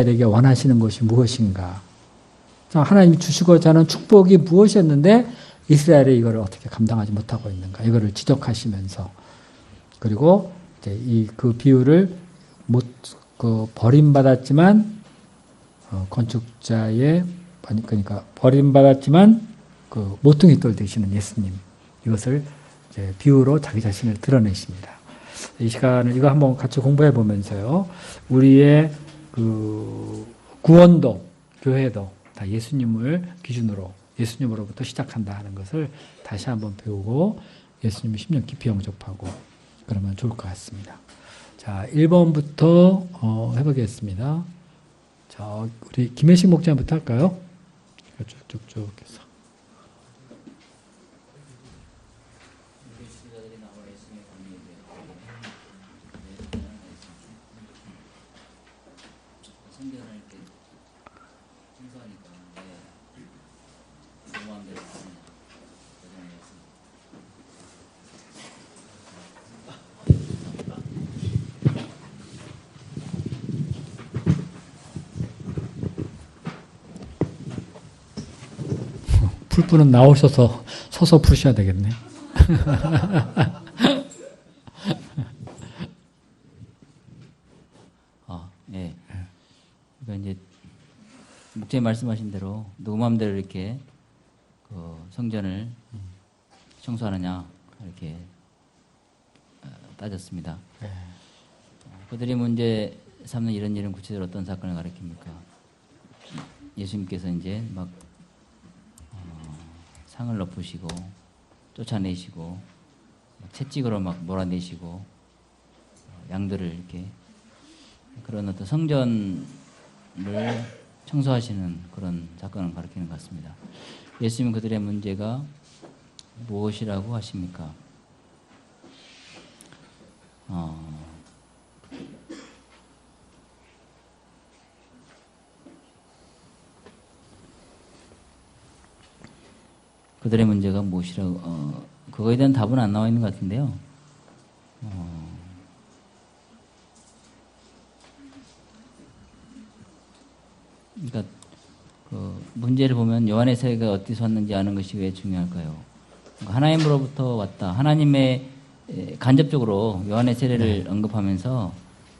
이스라엘에게 원하시는 것이 무엇인가? 하나님이 주시고자 하는 축복이 무엇이었는데 이스라엘이 이걸 어떻게 감당하지 못하고 있는가? 이거를 지적하시면서 그리고 이제 그 비유를 버림받았지만 건축자의 그러니까 버림받았지만 그 모퉁이 돌 되시는 예수님 이것을 이제 비유로 자기 자신을 드러내십니다. 이 시간을 이거 한번 같이 공부해 보면서요. 우리의 그 구원도 교회도 다 예수님을 기준으로 예수님으로부터 시작한다 하는 것을 다시 한번 배우고 예수님 10년 깊이 영접하고 그러면 좋을 것 같습니다. 자, 1번부터 해보겠습니다. 자, 우리 김혜식 목사님부터 할까요? 쭉쭉쭉 해서. 풀분은 나오셔서 서서 푸셔야 되겠네. 네. 그러니까 이제 목사님 말씀하신 대로 누구 마음대로 이렇게 그 성전을 청소하느냐 이렇게 따졌습니다. 그들이 문제 삼는 이런 일은 구체적으로 어떤 사건을 가리킵니까? 예수님께서 이제 막 상을 엎으시고 쫓아내시고 채찍으로 막 몰아내시고 양들을 이렇게 그런 어떤 성전을 청소하시는 그런 사건을 가리키는 것 같습니다. 예수님은 그들의 문제가 무엇이라고 하십니까? 그들의 문제가 무엇이라고 그거에 대한 답은 안 나와 있는 것 같은데요. 그러니까 그 문제를 보면 요한의 세례가 어디서 왔는지 아는 것이 왜 중요할까요? 하나님으로부터 왔다. 하나님의 간접적으로 요한의 세례를 언급하면서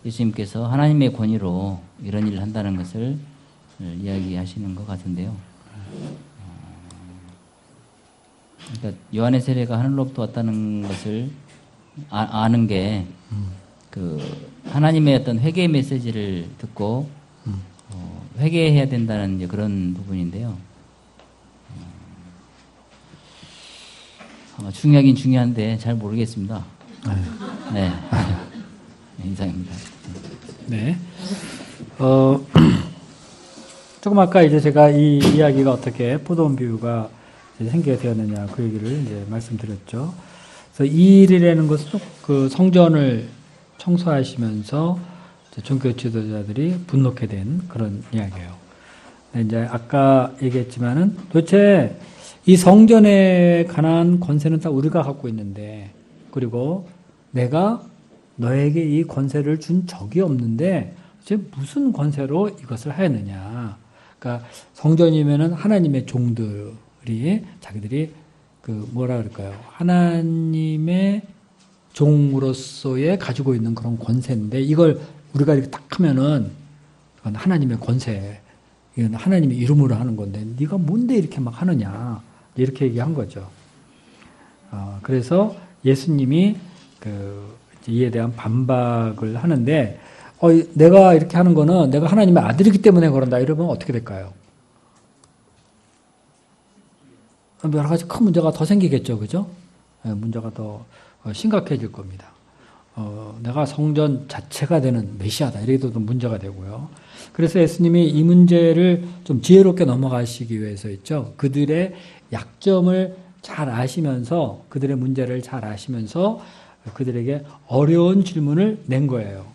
예수님께서 하나님의 권위로 이런 일을 한다는 것을 이야기하시는 것 같은데요. 그러니까 요한의 세례가 하늘로부터 왔다는 것을 아는 게 그 하나님의 어떤 회개의 메시지를 듣고 회개해야 된다는 이제 그런 부분인데요. 중요하긴 중요한데 잘 모르겠습니다. 네. 이상입니다. 네. 조금 아까 이제 제가 이 이야기가 어떻게 포도원 비유가 생기게 되었느냐 그 얘기를 이제 말씀드렸죠. 그래서 이 일이라는 것은 그 성전을 청소하시면서 종교 지도자들이 분노케 된 그런 이야기예요. 이제 아까 얘기했지만은 도대체 이 성전에 관한 권세는 다 우리가 갖고 있는데 그리고 내가 너에게 이 권세를 준 적이 없는데 도대체 무슨 권세로 이것을 하였느냐. 그러니까 성전이면은 하나님의 종들이 자기들이 그 뭐라 그럴까요? 하나님의 종으로서의 가지고 있는 그런 권세인데 이걸 우리가 이렇게 딱 하면은 그건 하나님의 권세, 이건 하나님의 이름으로 하는 건데 네가 뭔데 이렇게 막 하느냐 이렇게 얘기한 거죠. 그래서 예수님이 이에 대한 반박을 하는데 내가 이렇게 하는 거는 내가 하나님의 아들이기 때문에 그런다 이러면 어떻게 될까요? 여러 가지 큰 문제가 더 생기겠죠, 그죠? 문제가 더 심각해질 겁니다. 내가 성전 자체가 되는 메시아다 이래도 문제가 되고요. 그래서 예수님이 이 문제를 좀 지혜롭게 넘어가시기 위해서 있죠. 그들의 약점을 잘 아시면서 그들의 문제를 잘 아시면서 그들에게 어려운 질문을 낸 거예요.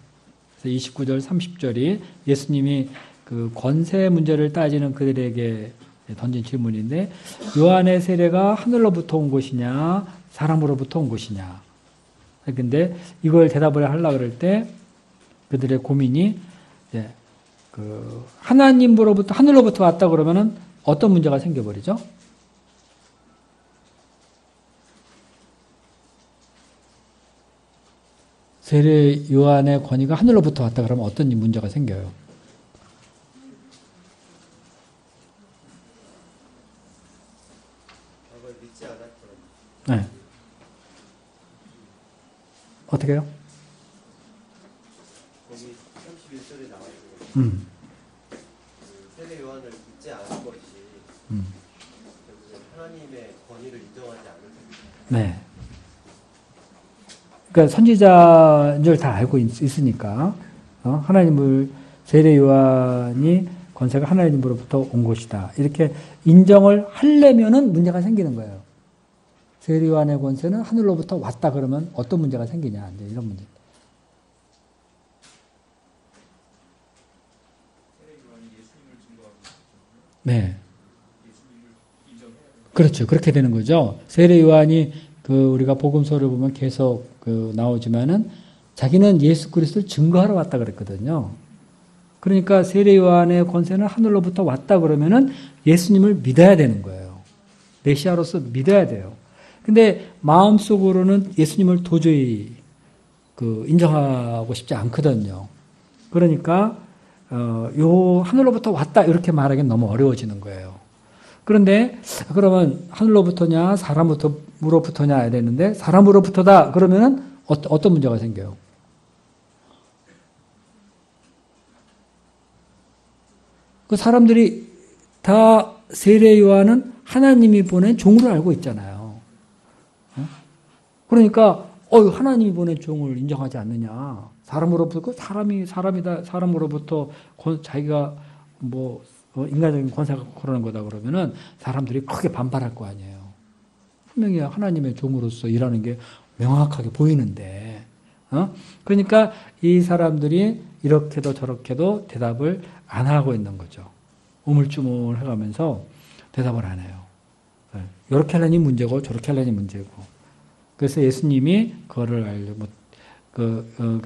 그래서 29절 30절이 예수님이 그 권세 문제를 따지는 그들에게 던진 질문인데 요한의 세례가 하늘로부터 온 것이냐 사람으로부터 온 것이냐. 근데 이걸 대답을 하려고 그럴 때 그들의 고민이 이제 그 하나님으로부터 하늘로부터 왔다 그러면은 어떤 문제가 생겨버리죠? 세례 요한의 권위가 하늘로부터 왔다 그러면 어떤 문제가 생겨요? 네. 어떻게 해요? 거기 31절에 나와있는 세례 요한을 믿지 않은 것이 결국은 하나님의 권위를 인정하지 않는 것입니다. 네. 그러니까 선지자인 줄 다 알고 있으니까 하나님을 세례 요한이 권세가 하나님으로부터 온 것이다. 이렇게 인정을 하려면은 문제가 생기는 거예요. 세례 요한의 권세는 하늘로부터 왔다 그러면 어떤 문제가 생기냐. 이제 이런 문제. 네. 그렇죠. 그렇게 되는 거죠. 세례 요한이 우리가 복음서를 보면 계속 나오지만은 자기는 예수 그리스도를 증거하러 왔다 그랬거든요. 그러니까 세례 요한의 권세는 하늘로부터 왔다 그러면은 예수님을 믿어야 되는 거예요. 메시아로서 믿어야 돼요. 근데 마음속으로는 예수님을 도저히 인정하고 싶지 않거든요. 그러니까 요 하늘로부터 왔다 이렇게 말하기는 너무 어려워지는 거예요. 그런데 그러면 하늘로부터냐 사람으로부터냐 해야 되는데 사람으로부터다 그러면은 어떤 문제가 생겨요? 그 사람들이 다 세례 요한은 하나님이 보낸 종으로 알고 있잖아요. 그러니까 하나님이 보낸 종을 인정하지 않느냐? 사람으로부터 사람이다 사람으로부터 자기가 인간적인 권세가 그러는 거다 그러면은 사람들이 크게 반발할 거 아니에요. 분명히 하나님의 종으로서 일하는 게 명확하게 보이는데, 그러니까 이 사람들이 이렇게도 저렇게도 대답을 안 하고 있는 거죠. 우물쭈물 해가면서 대답을 안 해요. 이렇게 하려니 문제고 저렇게 하려니 문제고. 그래서 예수님이 그거를 알려고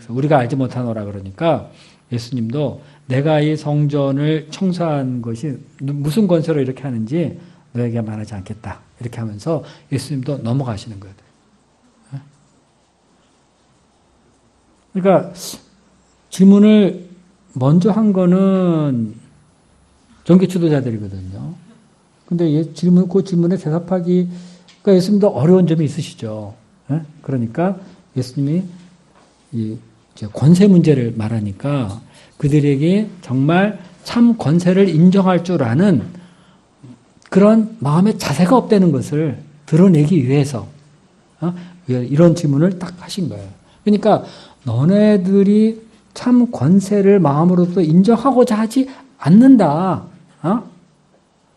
우리가 알지 못하노라 그러니까 예수님도 내가 이 성전을 청소한 것이 무슨 권세로 이렇게 하는지 너에게 말하지 않겠다. 이렇게 하면서 예수님도 넘어가시는 거예요. 그러니까 질문을 먼저 한 거는 종교 지도자들이거든요. 근데 그 질문에 대답하기, 그러니까 예수님도 어려운 점이 있으시죠. 그러니까 예수님이 권세 문제를 말하니까 그들에게 정말 참 권세를 인정할 줄 아는 그런 마음의 자세가 없다는 것을 드러내기 위해서 이런 질문을 딱 하신 거예요. 그러니까 너네들이 참 권세를 마음으로도 인정하고자 하지 않는다.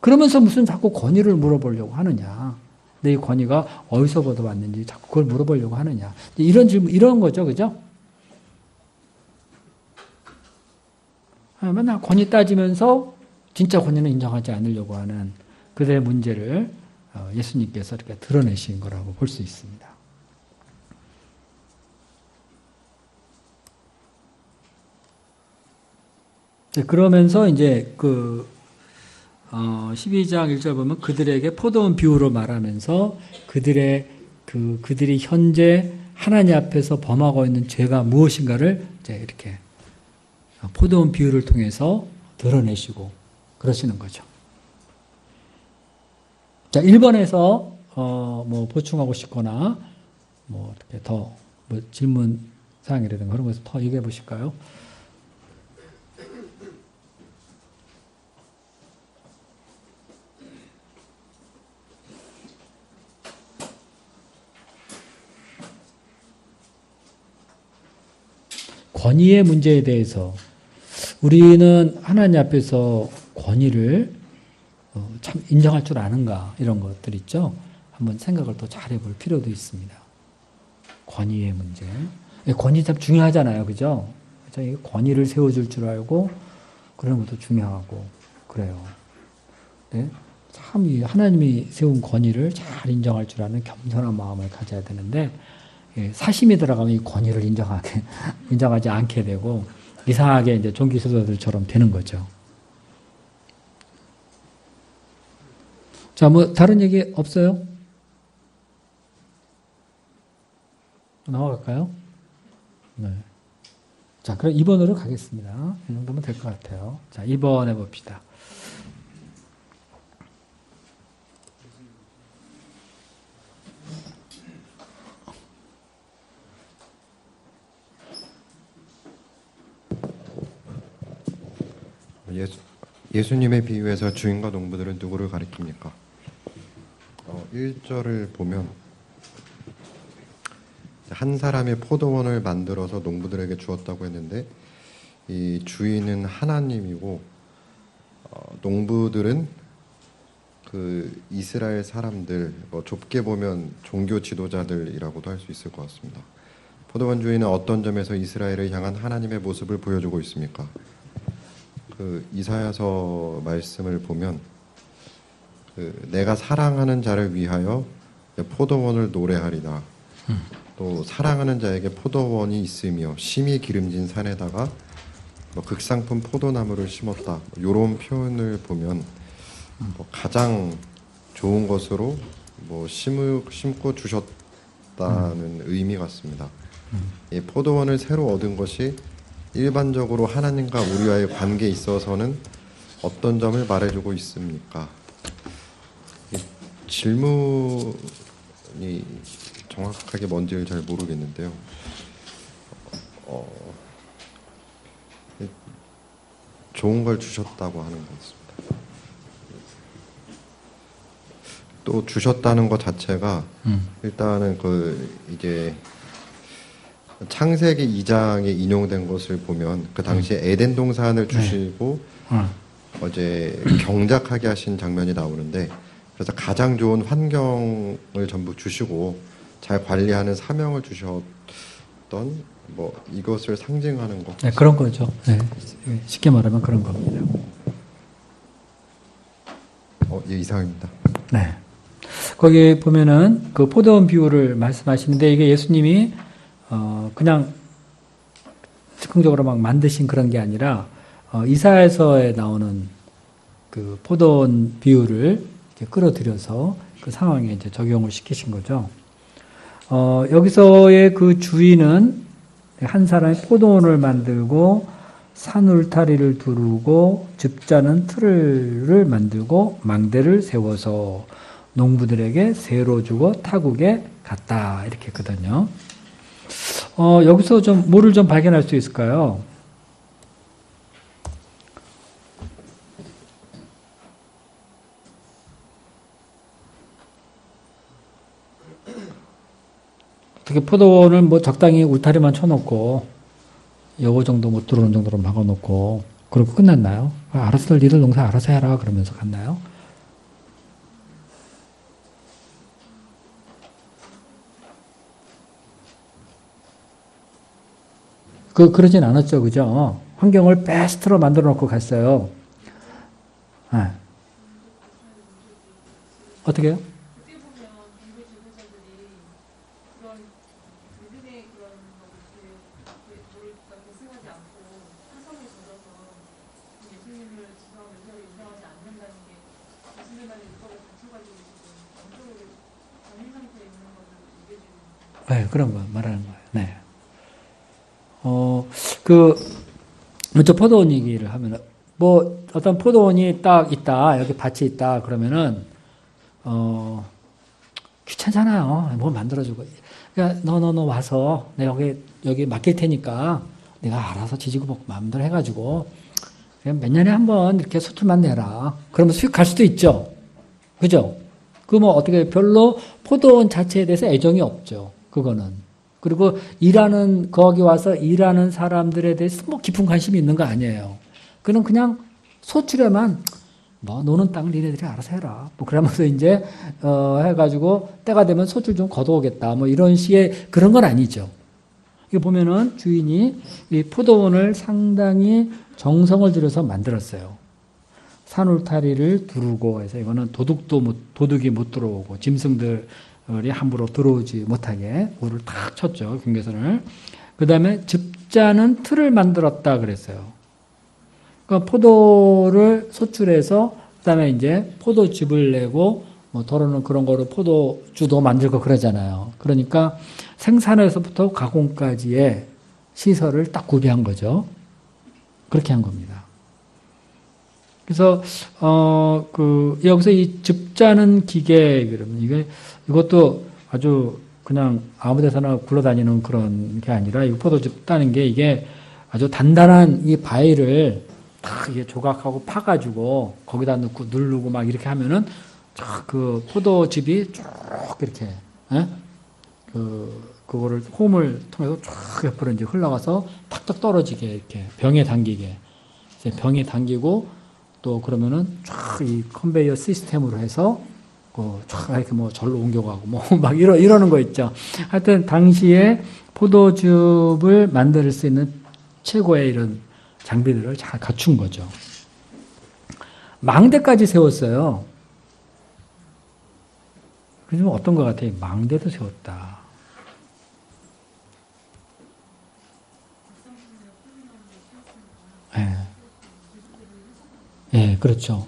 그러면서 무슨 자꾸 권위를 물어보려고 하느냐. 내 권위가 어디서 얻어왔는지 자꾸 그걸 물어보려고 하느냐. 이런 질문, 이런 거죠. 그죠? 맨날 권위 따지면서 진짜 권위는 인정하지 않으려고 하는 그들의 문제를 예수님께서 이렇게 드러내신 거라고 볼 수 있습니다. 그러면서 이제 12장 1절 보면 그들에게 포도원 비유로 말하면서 그들이 현재 하나님 앞에서 범하고 있는 죄가 무엇인가를 이제 이렇게 포도원 비유를 통해서 드러내시고 그러시는 거죠. 자, 1번에서 보충하고 싶거나 어떻게 더 질문 사항이라든가 그런 것을 더 얘기해 보실까요? 권위의 문제에 대해서 우리는 하나님 앞에서 권위를 참 인정할 줄 아는가 이런 것들 있죠. 한번 생각을 더 잘해볼 필요도 있습니다. 권위의 문제. 권위 참 중요하잖아요. 그죠? 권위를 세워줄 줄 알고 그런 것도 중요하고 그래요. 네? 참 하나님이 세운 권위를 잘 인정할 줄 아는 겸손한 마음을 가져야 되는데 사심이 들어가면 이 권위를 인정하지 않게 되고 이상하게 이제 종기 지도자들처럼 되는 거죠. 자, 뭐 다른 얘기 없어요? 넘어갈까요? 네. 자, 그럼 2번으로 가겠습니다. 이 정도면 될 것 같아요. 자, 2번 해봅시다. 예수님의 비유에서 주인과 농부들은 누구를 가리킵니까? 1절을 보면 한 사람이 포도원을 만들어서 농부들에게 주었다고 했는데 이 주인은 하나님이고 농부들은 그 이스라엘 사람들, 좁게 보면 종교 지도자들이라고도 할 수 있을 것 같습니다. 포도원 주인은 어떤 점에서 이스라엘을 향한 하나님의 모습을 보여주고 있습니까? 그 이사야서 말씀을 보면 내가 사랑하는 자를 위하여 포도원을 노래하리라. 또 사랑하는 자에게 포도원이 있으며 심히 기름진 산에다가 극상품 포도나무를 심었다. 이런 표현을 보면 가장 좋은 것으로 심고 주셨다는 의미 같습니다. 이 포도원을 새로 얻은 것이 일반적으로 하나님과 우리와의 관계에 있어서는 어떤 점을 말해주고 있습니까? 질문이 정확하게 뭔지를 잘 모르겠는데요. 좋은 걸 주셨다고 하는 것 같습니다. 또 주셨다는 것 자체가 일단은 이게 창세기 2장에 인용된 것을 보면 그 당시에 에덴 동산을 주시고 어제 경작하게 하신 장면이 나오는데 그래서 가장 좋은 환경을 전부 주시고 잘 관리하는 사명을 주셨던 이것을 상징하는 것. 네, 그런 거죠. 네. 쉽게 말하면 그런 겁니다. 예, 이상입니다. 네. 거기 보면은 그 포도원 비유를 말씀하시는데 이게 예수님이 그냥 즉흥적으로 막 만드신 그런 게 아니라 이사야서에 나오는 그 포도원 비유를 이렇게 끌어들여서 그 상황에 이제 적용을 시키신 거죠. 여기서의 그 주인은 한 사람이 포도원을 만들고 산울타리를 두르고 집자는 틀을 만들고 망대를 세워서 농부들에게 새로 주고 타국에 갔다 이렇게 했거든요. 여기서 좀 뭐를 좀 발견할 수 있을까요? 어떻게 포도원을 적당히 울타리만 쳐놓고 요거 정도 못 들어오는 정도로 막아놓고 그러고 끝났나요? 알아서 니들 농사 알아서 해라 그러면서 갔나요? 그러진 않았죠, 그죠? 환경을 베스트로 만들어 놓고 갔어요. 네. 어떻게 해요? 네, 그런 거 말하는 거예요. 네. 먼저 포도원 얘기를 하면은, 어떤 포도원이 딱 있다, 여기 밭이 있다, 그러면은, 귀찮잖아요. 뭐 만들어주고. 그러니까, 너 와서, 내가 여기 맡길 테니까, 내가 알아서 지지고 볶고 마음대로 해가지고, 그냥 몇 년에 한 번 이렇게 수틀만 내라. 그러면 수익 갈 수도 있죠. 그죠? 어떻게 별로 포도원 자체에 대해서 애정이 없죠. 그거는. 그리고 거기 와서 일하는 사람들에 대해서 깊은 관심이 있는 거 아니에요. 그냥 소출에만, 노는 땅 니네들이 알아서 해라. 그러면서 이제, 해가지고, 때가 되면 소출 좀 걷어오겠다. 이런 식의 그런 건 아니죠. 이거 보면은 주인이 이 포도원을 상당히 정성을 들여서 만들었어요. 산울타리를 두르고 해서 이거는 도둑이 못 들어오고, 짐승들이 함부로 들어오지 못하게, 물을 탁 쳤죠, 경계선을. 그 다음에 즙자는 틀을 만들었다 그랬어요. 그러니까 포도를 소출해서 그 다음에 이제 포도즙을 내고 뭐 더러는 그런 거로 포도주도 만들고 그러잖아요. 그러니까 생산에서부터 가공까지의 시설을 딱 구비한 거죠. 그렇게 한 겁니다. 그래서 여기서 이 즙자는 기계 그러면 이것도 아주 그냥 아무 데서나 굴러다니는 그런 게 아니라 이 포도즙 따는 게 이게 아주 단단한 이 바위를 딱 이게 조각하고 파가지고 거기다 넣고 누르고 막 이렇게 하면은 그 포도즙이 쭉 이렇게 그거를 홈을 통해서 쭉 옆으로 이제 흘러가서 탁탁 떨어지게 이렇게 병에 당기게 이제 병에 당기고 또 그러면은 쫙 이 컨베이어 시스템으로 해서 쫙 이렇게 뭐 절로 옮겨가고 뭐 막 이러는 거 있죠. 하여튼 당시에 포도즙을 만들 수 있는 최고의 이런 장비들을 잘 갖춘 거죠. 망대까지 세웠어요. 그러면 어떤 것 같아요? 망대도 세웠다. 예. 예, 그렇죠.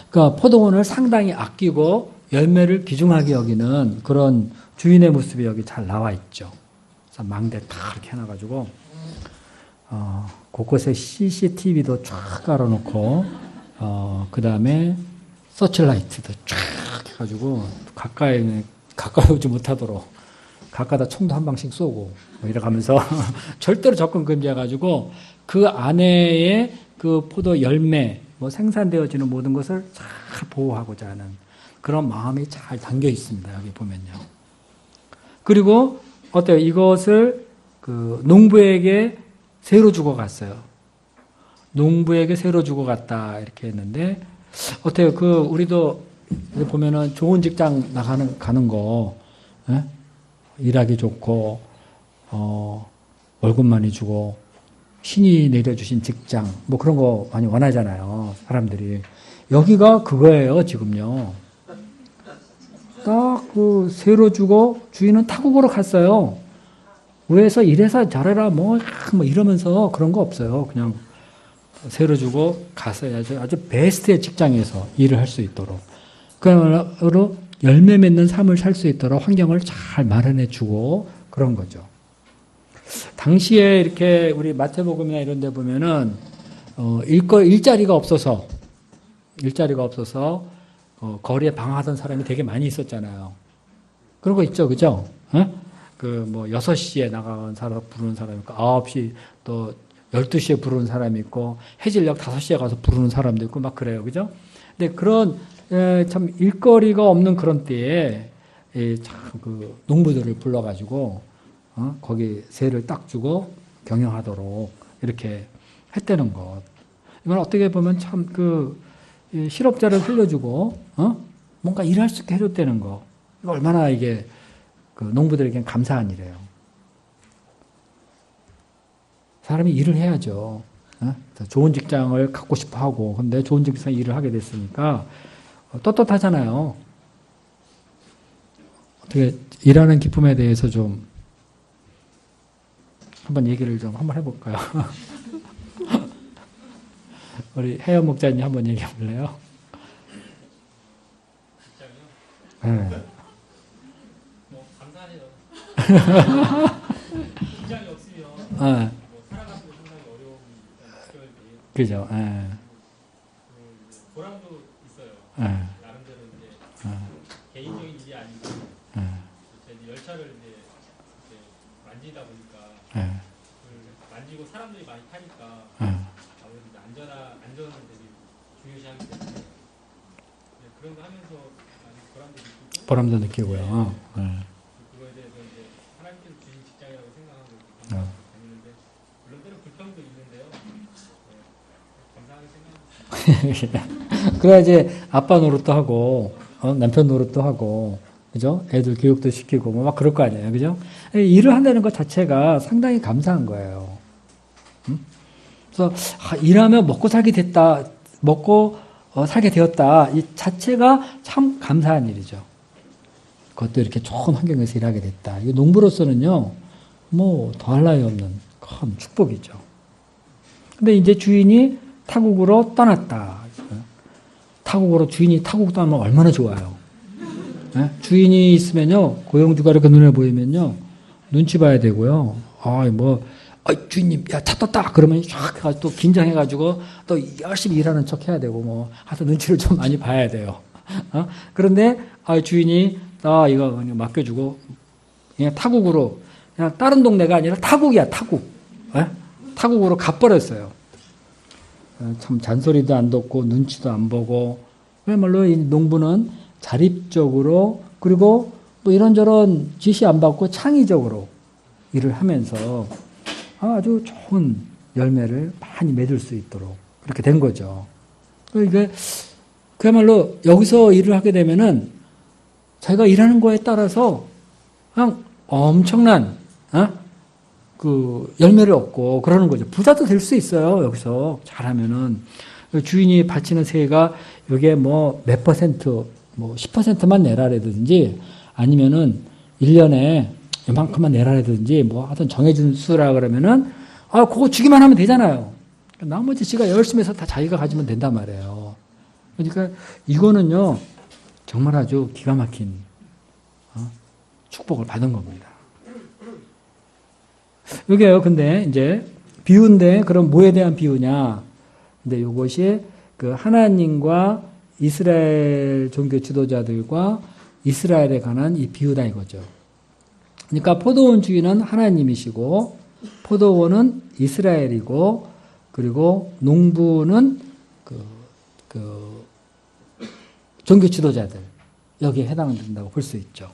그러니까 포도원을 상당히 아끼고 열매를 귀중하게 여기는 그런 주인의 모습이 여기 잘 나와 있죠. 그래서 망대 다 이렇게 해놔가지고 곳곳에 CCTV도 쫙 깔아놓고 그 다음에 서치라이트도 쫙 해가지고 가까이 오지 못하도록 가까다 총도 한 방씩 쏘고 뭐 이래가면서 절대로 접근 금지해가지고 그 안에의 그 포도 열매 뭐 생산되어지는 모든 것을 잘 보호하고자 하는 그런 마음이 잘 담겨 있습니다. 여기 보면요. 그리고 어때요? 이것을 그 농부에게 새로 주고 갔어요. 농부에게 새로 주고 갔다 이렇게 했는데 어때요? 우리도 보면은 좋은 직장 가는 거 예? 일하기 좋고 월급 많이 주고 신이 내려주신 직장 뭐 그런 거 많이 원하잖아요. 사람들이. 여기가 그거예요. 지금요. 딱 새로 주고 주인은 타국으로 갔어요. 위에서 이래서 잘해라 뭐 이러면서 그런 거 없어요. 그냥 새로 주고 갔어야죠. 아주 베스트의 직장에서 일을 할 수 있도록. 그야말로 열매 맺는 삶을 살 수 있도록 환경을 잘 마련해 주고 그런 거죠. 당시에 이렇게 우리 마태복음이나 이런 데 보면은 일자리가 없어서 거리에 방황하던 사람이 되게 많이 있었잖아요. 그런 거 있죠. 그죠? 뭐 6시에 나가는 사람 부르는 사람이 있고 9시 또 12시에 부르는 사람이 있고 해질녘 5시에 가서 부르는 사람도 있고 막 그래요. 그죠? 근데 그런 참 일거리가 없는 그런 때에 참 그 농부들을 불러가지고 거기 세를 딱 주고 경영하도록 이렇게 했다는 것. 이건 어떻게 보면 참 실업자를 흘려주고 뭔가 일할 수 있게 해줬다는 거. 이거 얼마나 이게 그 농부들에겐 감사한 일이에요. 사람이 일을 해야죠. 좋은 직장을 갖고 싶어 하고 근데 좋은 직장에 일을 하게 됐으니까 떳떳하잖아요. 어떻게 일하는 기쁨에 대해서 좀 한번 얘기를 좀 한번 해볼까요? 우리 혜연 목자님 한번 얘기해 볼래요? 네. 뭐 감사하네요. 긴장이 없으면 네. 뭐 살아가는 게 상당히 어려움이 느껴질 때 그죠. 보람도 있어요. 네. 나름대로 이제 개인적인 일이 아니고 이제 열차를 이제 만지다 보니까 만지고 사람들이 많이 타니까 아무래도 이제 안전을 되게 중요시하기 때문에 그런 거 하면서 많이 보람도 느끼고 보람도 느끼고요. 그거에 대해서 이제 하나님께서 주신 직장이라고 생각하고 다니는데 물론 때로 불평도 있는데요. 감사하게 생각합니다. 그래야 이제 아빠 노릇도 하고 남편 노릇도 하고 그죠? 애들 교육도 시키고 뭐 막 그럴 거 아니에요. 그죠? 일을 한다는 것 자체가 상당히 감사한 거예요. 그래서 일하면 먹고 살게 됐다. 먹고 살게 되었다. 이 자체가 참 감사한 일이죠. 그것도 이렇게 좋은 환경에서 일하게 됐다. 이거 농부로서는요, 뭐 더할 나위 없는 큰 축복이죠. 근데 이제 주인이 타국으로 떠났다. 타국으로 주인이 타국 떠나면 얼마나 좋아요. 네? 주인이 있으면요, 고용주가 이렇게 눈에 보이면요, 눈치 봐야 되고요. 주인님, 야, 차 떴다! 그러면 쫙 해가지고 또 긴장해가지고 또 열심히 일하는 척 해야 되고, 뭐, 하여튼 눈치를 좀 많이 봐야 돼요. 그런데, 주인이, 이거 그냥 맡겨주고, 그냥 타국으로, 그냥 다른 동네가 아니라 타국이야, 타국. 네? 타국으로 가버렸어요. 참 잔소리도 안 듣고, 눈치도 안 보고, 그야말로 이 농부는 자립적으로, 그리고 또 이런저런 지시 안 받고 창의적으로 일을 하면서 아주 좋은 열매를 많이 맺을 수 있도록 그렇게 된 거죠. 이게 그야말로 여기서 일을 하게 되면은 자기가 일하는 거에 따라서 그냥 엄청난 그 열매를 얻고 그러는 거죠. 부자도 될 수 있어요. 여기서 잘하면은 주인이 바치는 세가 이게 뭐 몇 퍼센트, 뭐 10%만 내라라든지 아니면은 1년에 이만큼만 내라라든지 뭐 하여튼 정해준 수라 그러면은 그거 주기만 하면 되잖아요. 나머지 지가 열심히 해서 다 자기가 가지면 된단 말이에요. 그러니까 이거는요 정말 아주 기가 막힌 축복을 받은 겁니다. 이게요 근데 이제 비유인데 그럼 뭐에 대한 비유냐? 근데 이것이 그 하나님과 이스라엘 종교 지도자들과 이스라엘에 관한 이 비유다 이거죠. 그러니까 포도원 주인은 하나님이시고 포도원은 이스라엘이고 그리고 농부는 그 종교 지도자들 여기에 해당된다고 볼 수 있죠.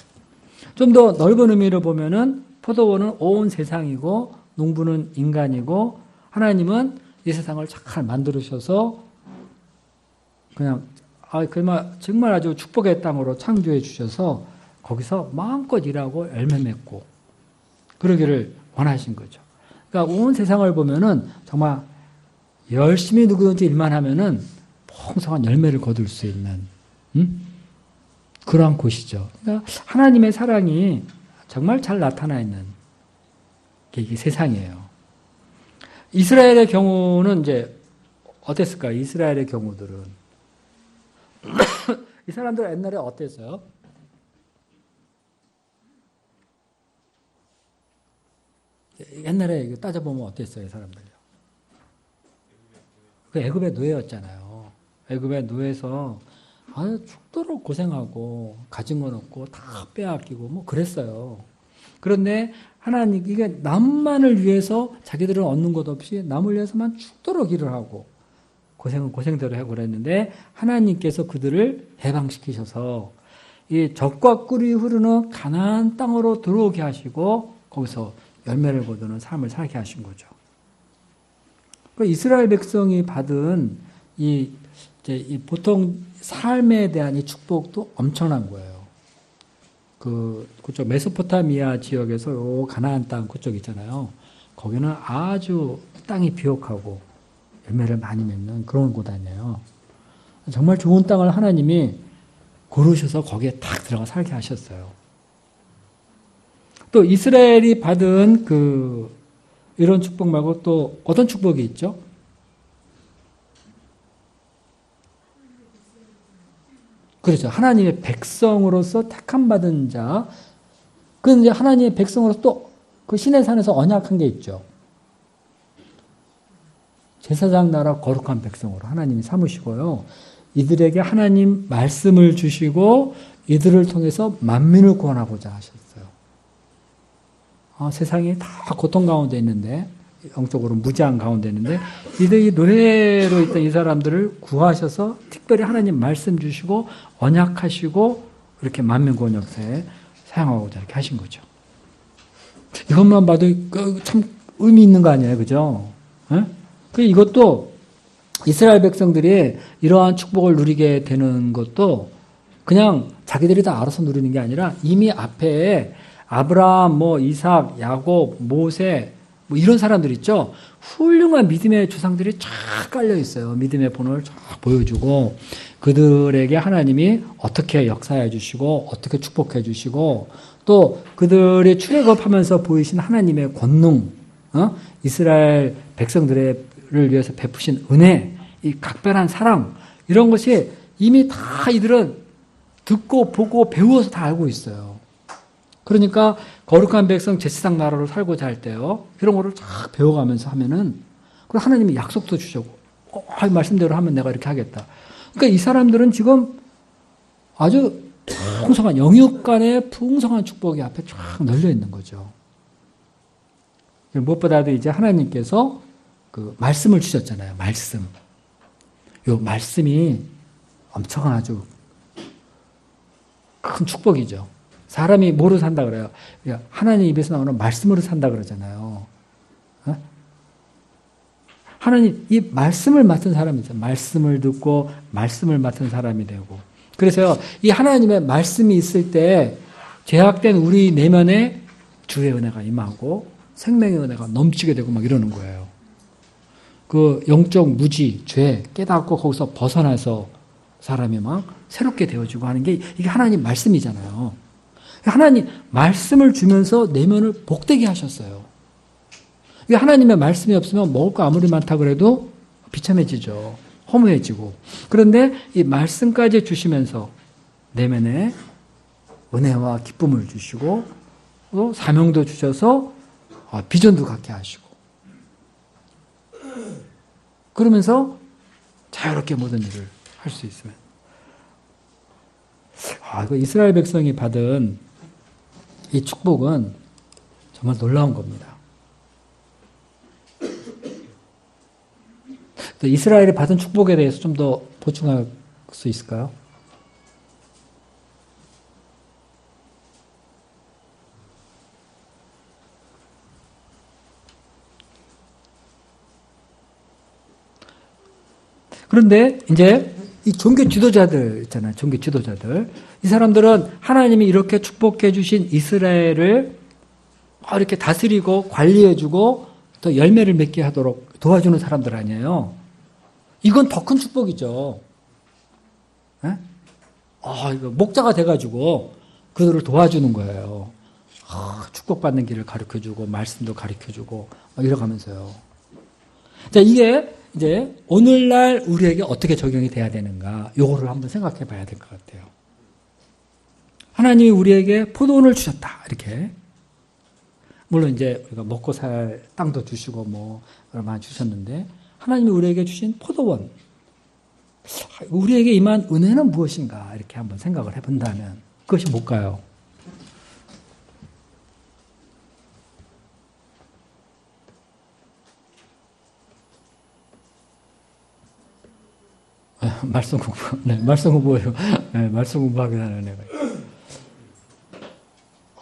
좀 더 넓은 의미로 보면은 포도원은 온 세상이고 농부는 인간이고 하나님은 이 세상을 잘 만들으셔서 그냥 정말 아주 축복의 땅으로 창조해 주셔서 거기서 마음껏 일하고 열매 맺고 그러기를 원하신 거죠. 그러니까 온 세상을 보면은 정말 열심히 누구든지 일만 하면은 풍성한 열매를 거둘 수 있는 그러한 곳이죠. 그러니까 하나님의 사랑이 정말 잘 나타나 있는 게 이게 세상이에요. 이스라엘의 경우는 이제 어땠을까요? 이스라엘의 경우들은 이 사람들 옛날에 어땠어요? 옛날에 따져보면 어땠어요, 이 사람들요? 그 애굽의 노예였잖아요. 애굽의 노예에서 아주 죽도록 고생하고 가진 건 없고 다 빼앗기고 뭐 그랬어요. 그런데 하나님 이게 남만을 위해서 자기들은 얻는 것 없이 남을 위해서만 죽도록 일을 하고 고생은 고생대로 하고 그랬는데 하나님께서 그들을 해방시키셔서 이 젖과 꿀이 흐르는 가나안 땅으로 들어오게 하시고 거기서 열매를 거두는 삶을 살게 하신 거죠. 그러니까 이스라엘 백성이 받은 이 보통 삶에 대한 이 축복도 엄청난 거예요. 그쪽 메소포타미아 지역에서 요 가나안 땅 그쪽 있잖아요. 거기는 아주 땅이 비옥하고 열매를 많이 맺는 그런 곳 아니에요. 정말 좋은 땅을 하나님이 고르셔서 거기에 딱 들어가 살게 하셨어요. 또 이스라엘이 받은 이런 축복 말고 또 어떤 축복이 있죠? 그렇죠. 하나님의 백성으로서 택함받은 자. 그 이제 하나님의 백성으로서 또 그 신의 산에서 언약한 게 있죠. 제사장 나라 거룩한 백성으로 하나님이 삼으시고요. 이들에게 하나님 말씀을 주시고 이들을 통해서 만민을 구원하고자 하셨어요. 세상이 다 고통 가운데 있는데 영적으로 무지한 가운데 있는데 이들이 노예로 있던 이 사람들을 구하셔서 특별히 하나님 말씀 주시고 언약하시고 이렇게 만민 구원 역사에 사용하고자 이렇게 하신 거죠. 이것만 봐도 참 의미 있는 거 아니에요, 그죠? 이것도 이스라엘 백성들이 이러한 축복을 누리게 되는 것도 그냥 자기들이 다 알아서 누리는 게 아니라 이미 앞에 아브라함, 이삭, 야곱, 모세, 뭐 이런 사람들 있죠. 훌륭한 믿음의 조상들이 쫙 깔려 있어요. 믿음의 본을 쫙 보여주고 그들에게 하나님이 어떻게 역사해 주시고 어떻게 축복해 주시고 또 그들이 출애굽하면서 보이신 하나님의 권능, 이스라엘 백성들을 위해서 베푸신 은혜, 이 각별한 사랑 이런 것이 이미 다 이들은 듣고 보고 배워서 다 알고 있어요. 그러니까 거룩한 백성 제사장 나라로 살고자 할 때요. 이런 거를 쫙 배워가면서 하면은 그리고 하나님이 약속도 주시고 말씀대로 하면 내가 이렇게 하겠다. 그러니까 이 사람들은 지금 아주 풍성한 영육 간의 풍성한 축복이 앞에 쫙 널려 있는 거죠. 무엇보다도 이제 하나님께서 그 말씀을 주셨잖아요. 말씀. 요 말씀이 엄청 아주 큰 축복이죠. 사람이 뭐로 산다 그래요? 하나님 입에서 나오는 말씀으로 산다 그러잖아요. 하나님 이 말씀을 맡은 사람이 있어요. 말씀을 듣고 말씀을 맡은 사람이 되고. 그래서요, 이 하나님의 말씀이 있을 때 죄악된 우리 내면에 주의 은혜가 임하고 생명의 은혜가 넘치게 되고 막 이러는 거예요. 그 영적 무지, 죄 깨닫고 거기서 벗어나서 사람이 막 새롭게 되어지고 하는 게 이게 하나님 말씀이잖아요. 하나님 말씀을 주면서 내면을 복되게 하셨어요. 이게 하나님의 말씀이 없으면 먹을 거 아무리 많다 그래도 비참해지죠. 허무해지고. 그런데 이 말씀까지 주시면서 내면에 은혜와 기쁨을 주시고 또 사명도 주셔서 비전도 갖게 하시고 그러면서 자유롭게 모든 일을 할 수 있으면 이거 이스라엘 백성이 받은 이 축복은 정말 놀라운 겁니다. 이스라엘이 받은 축복에 대해서 좀 더 보충할 수 있을까요? 그런데 이제 이 종교 지도자들 있잖아요. 종교 지도자들. 이 사람들은 하나님이 이렇게 축복해 주신 이스라엘을 이렇게 다스리고 관리해주고 또 열매를 맺게 하도록 도와주는 사람들 아니에요. 이건 더 큰 축복이죠. 이거 목자가 돼가지고 그들을 도와주는 거예요. 축복받는 길을 가르쳐주고 말씀도 가르쳐주고 이러가면서요. 자, 이게 이제 오늘날 우리에게 어떻게 적용이 돼야 되는가 요거를 한번 생각해 봐야 될 것 같아요. 하나님이 우리에게 포도원을 주셨다 이렇게 물론 이제 우리가 먹고 살 땅도 주시고 뭐 얼마나 주셨는데 하나님이 우리에게 주신 포도원 우리에게 임한 은혜는 무엇인가 이렇게 한번 생각을 해본다면 그것이 뭘까요? 말씀 공부, 말씀 공부예요. 말씀 공부하게 하는 애가.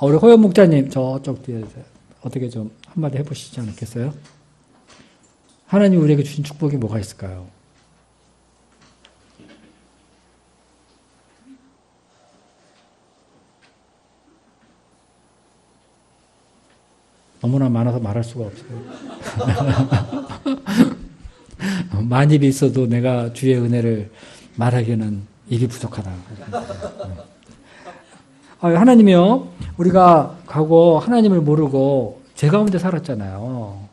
우리 호연 목자님 저쪽 뒤에 어떻게 좀 한마디 해보시지 않겠어요? 하나님 우리에게 주신 축복이 뭐가 있을까요? 너무나 많아서 말할 수가 없어요. 많이 있어도 내가 주의 은혜를 말하기에는 입이 부족하다. 하나님이요, 우리가 가고 하나님을 모르고 죄 가운데 살았잖아요.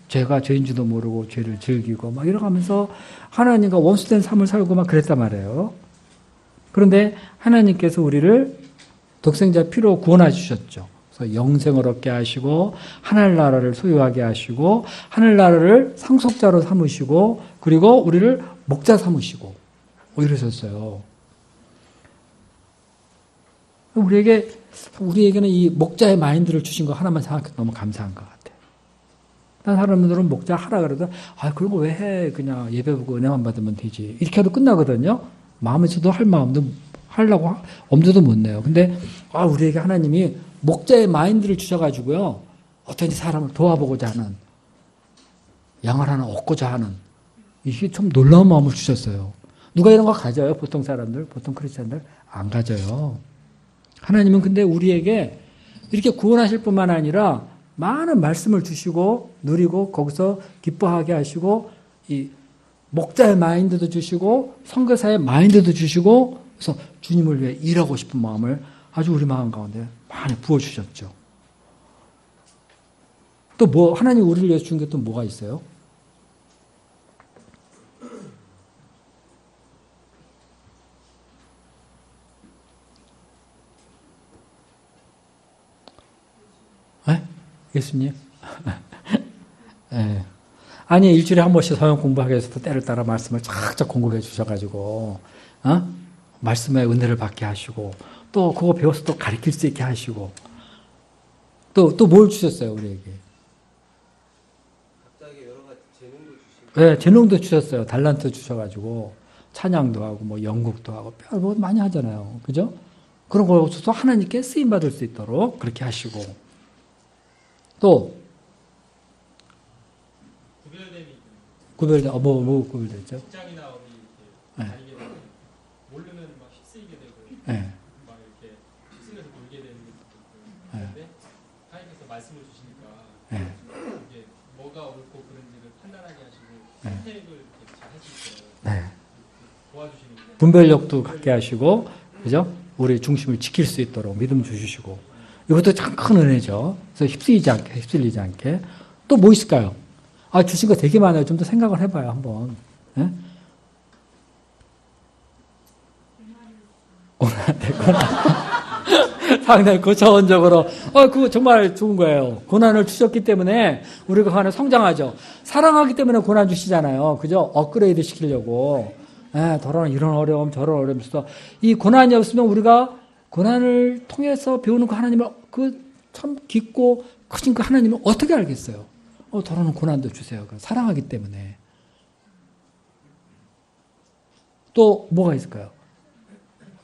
죄가 죄인지도 모르고 죄를 즐기고 막 이러면서 하나님과 원수된 삶을 살고 막 그랬단 말이에요. 그런데 하나님께서 우리를 독생자 피로 구원해 주셨죠. 그래서 영생을 얻게 하시고 하늘나라를 소유하게 하시고 하늘나라를 상속자로 삼으시고 그리고 우리를 목자 삼으시고 이러셨어요. 우리에게는 이 목자의 마인드를 주신 거 하나만 생각해도 너무 감사한 것 같아요. 다른 사람들은 목자 하라 그래도 그런 거 왜 해? 그냥 예배보고 은혜만 받으면 되지. 이렇게 해도 끝나거든요. 마음에서도 할 마음도 하려고 엄두도 못 내요. 근데 우리에게 하나님이 목자의 마인드를 주셔가지고요. 어떤지 사람을 도와보고자 하는 양을 하나 얻고자 하는 이게 참 놀라운 마음을 주셨어요. 누가 이런 거 가져요? 보통 사람들, 보통 크리스찬들 안 가져요. 하나님은 근데 우리에게 이렇게 구원하실 뿐만 아니라 많은 말씀을 주시고 누리고 거기서 기뻐하게 하시고 이 목자의 마인드도 주시고 선교사의 마인드도 주시고 그래서 주님을 위해 일하고 싶은 마음을 아주 우리 마음 가운데 많이 부어주셨죠. 또 뭐 하나님 우리를 위해서 준 게 또 뭐가 있어요? 에? 예수님? 네. 아니 일주일에 한 번씩 서영 공부하기 위해서 때를 따라 말씀을 착착 공부해 주셔가지고 말씀의 은혜를 받게 하시고 또 그거 배워서 또 가르칠 수 있게 하시고 또 뭘 주셨어요 우리에게? 각자에게 여러 가지 재능도 주시고 네, 재능도 주셨어요. 달란트 주셔가지고 찬양도 하고 뭐 연극도 하고 뭐 많이 하잖아요. 그죠? 그런 걸 없어서 하나님께 쓰임 받을 수 있도록 그렇게 하시고 또 구별돼 뭐 구별됐죠? 직장이나 어디 이렇게 네. 다니게 되면 모르면 막 휩쓸리게 되고 네. 막 이렇게 휩쓸려서 놀게 되는 것도 있고 네. 그런데 하나님께서 말씀을 주시니까 네. 이게 뭐가 옳고 그른지를 판단하게 하시고 네. 선택을 이렇게 잘 할 수 있어요. 네. 도와주시는 게 분별력도 갖게 하시고, 그죠? 우리 중심을 지킬 수 있도록 믿음 주시고, 이것도 참 큰 은혜죠. 그래서 휩쓸리지 않게. 또 뭐 있을까요? 아, 주신 거 되게 많아요. 좀 더 생각을 해봐요, 한번. 예? 상당히 고차원적으로, 그거 정말 좋은 거예요. 고난을 주셨기 때문에 우리가 그 안에 성장하죠. 사랑하기 때문에 고난 주시잖아요. 그죠? 업그레이드 시키려고. 저런 이런 어려움, 저런 어려움 있어. 이 고난이 없으면 우리가 고난을 통해서 배우는 그 하나님을 그 참 깊고 크신 그 하나님을 어떻게 알겠어요? 저런 고난도 주세요. 사랑하기 때문에. 또 뭐가 있을까요?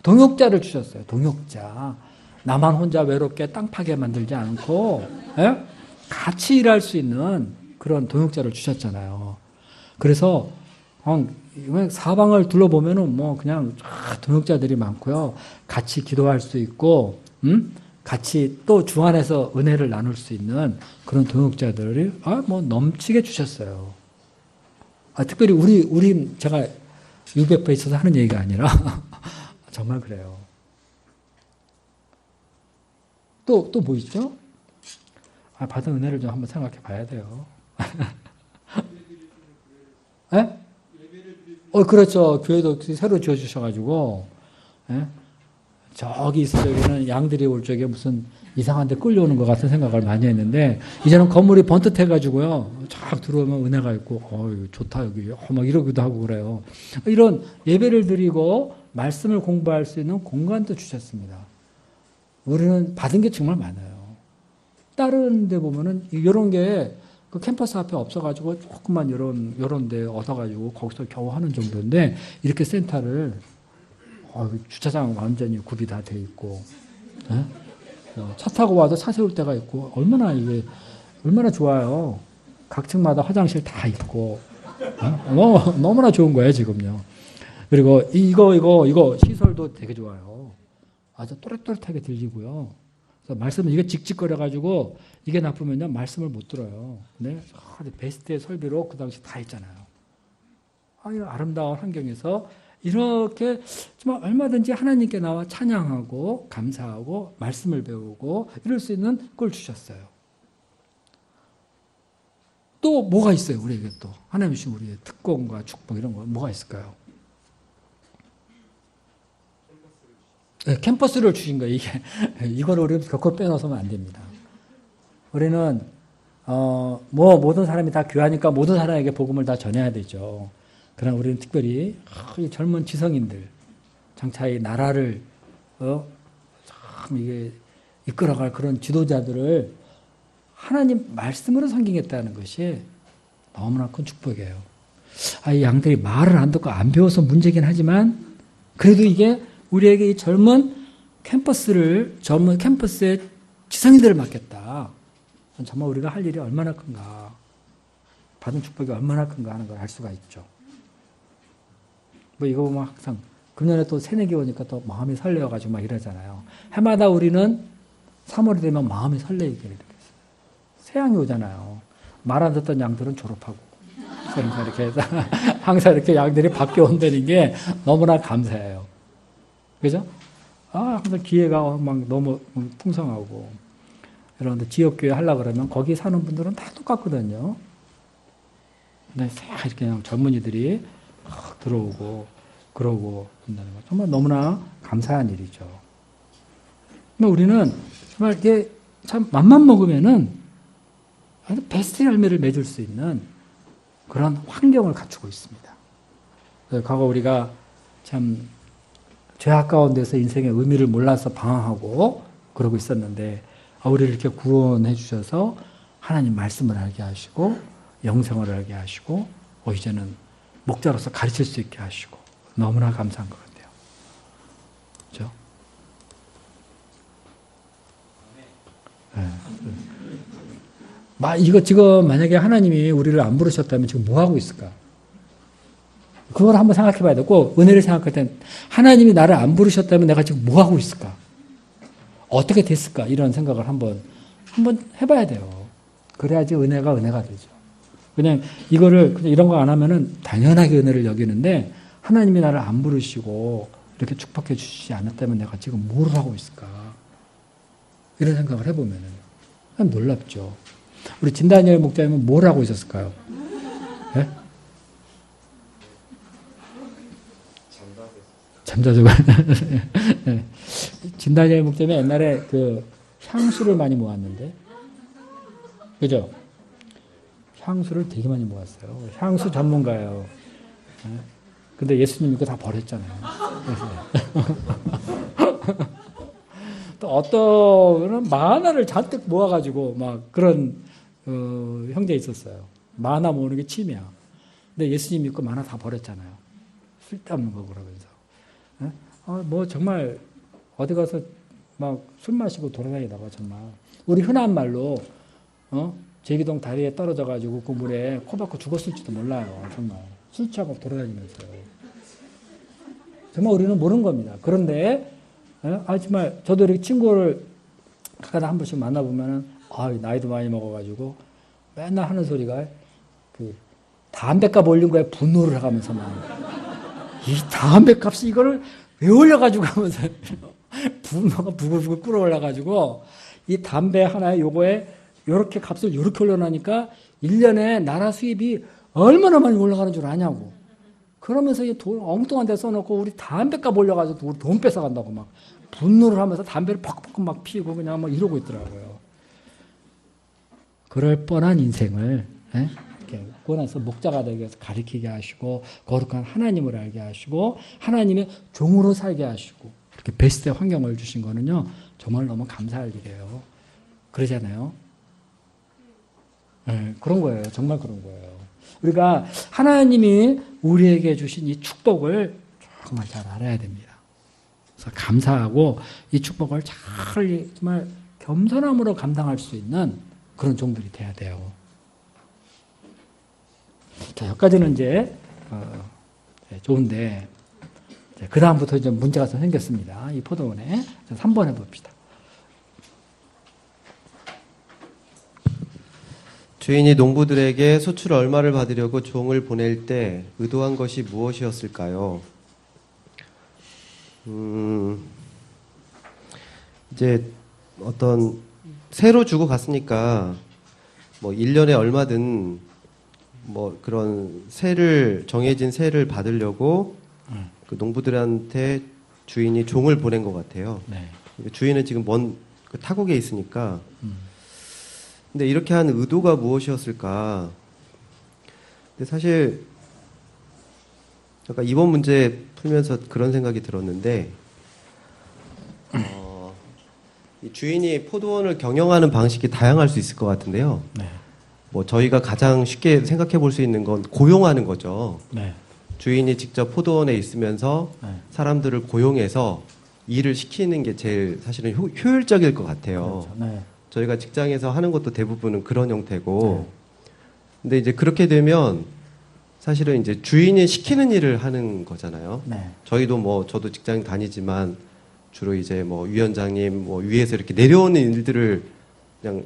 동역자를 주셨어요. 동역자. 나만 혼자 외롭게 땅 파게 만들지 않고 같이 일할 수 있는 그런 동역자를 주셨잖아요. 그래서 사방을 둘러보면은 뭐 그냥 동역자들이 많고요. 같이 기도할 수 있고, 같이 또 주 안에서 은혜를 나눌 수 있는 그런 동역자들이 뭐 넘치게 주셨어요. 특별히 우리 제가 600배 있어서 하는 얘기가 아니라 정말 그래요. 또 뭐 있죠? 받은 은혜를 좀 한번 생각해 봐야 돼요. 예? 그렇죠. 교회도 새로 지어주셔가지고, 예? 저기 있을 적에는 양들이 올 적에 무슨 이상한 데 끌려오는 것 같은 생각을 많이 했는데, 이제는 건물이 번듯해가지고요, 쫙 들어오면 은혜가 있고, 좋다, 여기. 막 이러기도 하고 그래요. 이런 예배를 드리고, 말씀을 공부할 수 있는 공간도 주셨습니다. 우리는 받은 게 정말 많아요. 다른 데 보면은, 이런 게, 그 캠퍼스 앞에 없어가지고 조금만 요런 데 얻어가지고 거기서 겨우 하는 정도인데 이렇게 센터를 주차장 완전히 구비 다 돼 있고 차 타고 와도 차 세울 데가 있고 얼마나 좋아요. 각 층마다 화장실 다 있고 너무나 좋은 거예요 지금요. 그리고 이거 시설도 되게 좋아요. 아주 또렷또렷하게 들리고요. 말씀은 이게 직직거려가지고 이게 나쁘면요 말씀을 못 들어요. 근데 베스트의 설비로 그 당시 다 했잖아요. 아름다운 환경에서 이렇게 정말 얼마든지 하나님께 나와 찬양하고 감사하고 말씀을 배우고 이럴 수 있는 걸 주셨어요. 또 뭐가 있어요 우리에게 또 하나님 주신 우리의 특권과 축복 이런 거 뭐가 있을까요? 캠퍼스를 주신 거예요. 이걸 우리는 결코 빼놓으면 안 됩니다. 우리는 모든 사람이 다 귀하니까 모든 사람에게 복음을 다 전해야 되죠. 그러나 우리는 특별히 이 젊은 지성인들, 장차 이 나라를 참 이게 이끌어갈 그런 지도자들을 하나님 말씀으로 섬기겠다는 것이 너무나 큰 축복이에요. 이 양들이 말을 안 듣고 안 배워서 문제긴 하지만 그래도 이게 우리에게 이 젊은 캠퍼스의 지성인들을 맡겼다. 정말 우리가 할 일이 얼마나 큰가, 받은 축복이 얼마나 큰가 하는 걸 알 수가 있죠. 이거 보면 항상 금년에 또 새내기 오니까 또 마음이 설레어가지고 막 이러잖아요. 해마다 우리는 3월이 되면 마음이 설레게 되겠어요. 새양이 오잖아요. 말 안 듣던 양들은 졸업하고. 그러니까 이렇게 해서 항상 이렇게 양들이 바뀌어온다는 게 너무나 감사해요. 그죠? 항상 기회가 막 너무 풍성하고. 그런데 지역교회 하려고 그러면 거기 사는 분들은 다 똑같거든요. 근데 싹 이렇게 그냥 젊은이들이 들어오고, 그러고 한다는 거. 정말 너무나 감사한 일이죠. 근데 우리는 정말 이게 참 맘만 먹으면은 아주 베스트 열매를 맺을 수 있는 그런 환경을 갖추고 있습니다. 과거 우리가 참 죄악 가운데서 인생의 의미를 몰라서 방황하고 그러고 있었는데 우리를 이렇게 구원해 주셔서 하나님 말씀을 알게 하시고 영생을 알게 하시고 이제는 목자로서 가르칠 수 있게 하시고 너무나 감사한 것 같아요. 그렇죠? 이거 지금 만약에 하나님이 우리를 안 부르셨다면 지금 뭐 하고 있을까? 그걸 한번 생각해 봐야 되고, 은혜를 생각할 땐 하나님이 나를 안 부르셨다면 내가 지금 뭐 하고 있을까? 어떻게 됐을까? 이런 생각을 한번 해봐야 돼요. 그래야지 은혜가 되죠. 그냥 이런 거 안 하면은 당연하게 은혜를 여기는데, 하나님이 나를 안 부르시고 이렇게 축복해 주시지 않았다면 내가 지금 뭘 하고 있을까? 이런 생각을 해보면은 참 놀랍죠. 우리 진다니엘 목자님은 뭘 하고 있었을까요? 네? 잠자죠. 네. 진다니엘 목자님이 옛날에 향수를 많이 모았는데, 그죠? 향수를 되게 많이 모았어요. 향수 전문가예요. 네. 근데 예수님이 그거 다 버렸잖아요. 또 어떤 만화를 잔뜩 모아가지고 막 그런 형제 있었어요. 만화 모으는 게 취미야. 근데 예수님 믿고 만화 다 버렸잖아요. 쓸데없는 거 그러면서. 뭐 정말 어디 가서 막 술 마시고 돌아다니다가 정말 우리 흔한 말로 제기동 다리에 떨어져가지고 그 물에 코 박고 죽었을지도 몰라요. 정말 술 취하고 돌아다니면서요. 정말 우리는 모르는 겁니다. 그런데 정말 저도 이렇게 친구를 가다 한 번씩 만나보면은 나이도 많이 먹어가지고 맨날 하는 소리가 담배값 올린 거에 분노를 하면서 이 담배값이 이거를 왜 올려가지고 하면서 분노가 부글부글 끓어올라가지고 이 담배 하나에 요거에 요렇게 값을 요렇게 올려놓으니까 1년에 나라 수입이 얼마나 많이 올라가는 줄 아냐고. 그러면서 이 돈 엉뚱한 데 써놓고 우리 담배값 올려가지고 우리 돈 뺏어간다고 막 분노를 하면서 담배를 퍽퍽 막 피우고 그냥 막 이러고 있더라고요. 그럴 뻔한 인생을 이렇게 구원해서 목자가 되게 해서 가르치게 하시고 거룩한 하나님을 알게 하시고 하나님의 종으로 살게 하시고 이렇게 베스트의 환경을 주신 거는요 정말 너무 감사할 일이에요. 그러잖아요. 네, 그런 거예요. 정말 그런 거예요. 우리가 하나님이 우리에게 주신 이 축복을 정말 잘 알아야 됩니다. 그래서 감사하고 이 축복을 잘 정말 겸손함으로 감당할 수 있는 그런 종들이 돼야 돼요. 자, 여기까지는 이제 좋은데 그 다음부터 이제 문제가 좀 생겼습니다. 이 포도원에 3번 해봅시다. 주인이 농부들에게 소출 얼마를 받으려고 종을 보낼 때 의도한 것이 무엇이었을까요? 이제 어떤 새로 주고 갔으니까 뭐 1년에 얼마든 뭐 그런 정해진 세를 받으려고 그 농부들한테 주인이 종을 보낸 것 같아요. 네. 주인은 지금 먼 타국에 있으니까 근데 이렇게 한 의도가 무엇이었을까? 근데 사실 아까 이번 문제 풀면서 그런 생각이 들었는데 이 주인이 포도원을 경영하는 방식이 다양할 수 있을 것 같은데요. 네. 뭐 저희가 가장 쉽게 생각해 볼 수 있는 건 고용하는 거죠. 네. 주인이 직접 포도원에 있으면서 네. 사람들을 고용해서 일을 시키는 게 제일 사실은 효율적일 것 같아요. 그렇죠. 네. 저희가 직장에서 하는 것도 대부분은 그런 형태고, 근데 이제 그렇게 되면 사실은 이제 주인이 시키는 일을 하는 거잖아요. 네. 저도 직장 다니지만 주로 이제 뭐 위원장님 뭐 위에서 이렇게 내려오는 일들을 그냥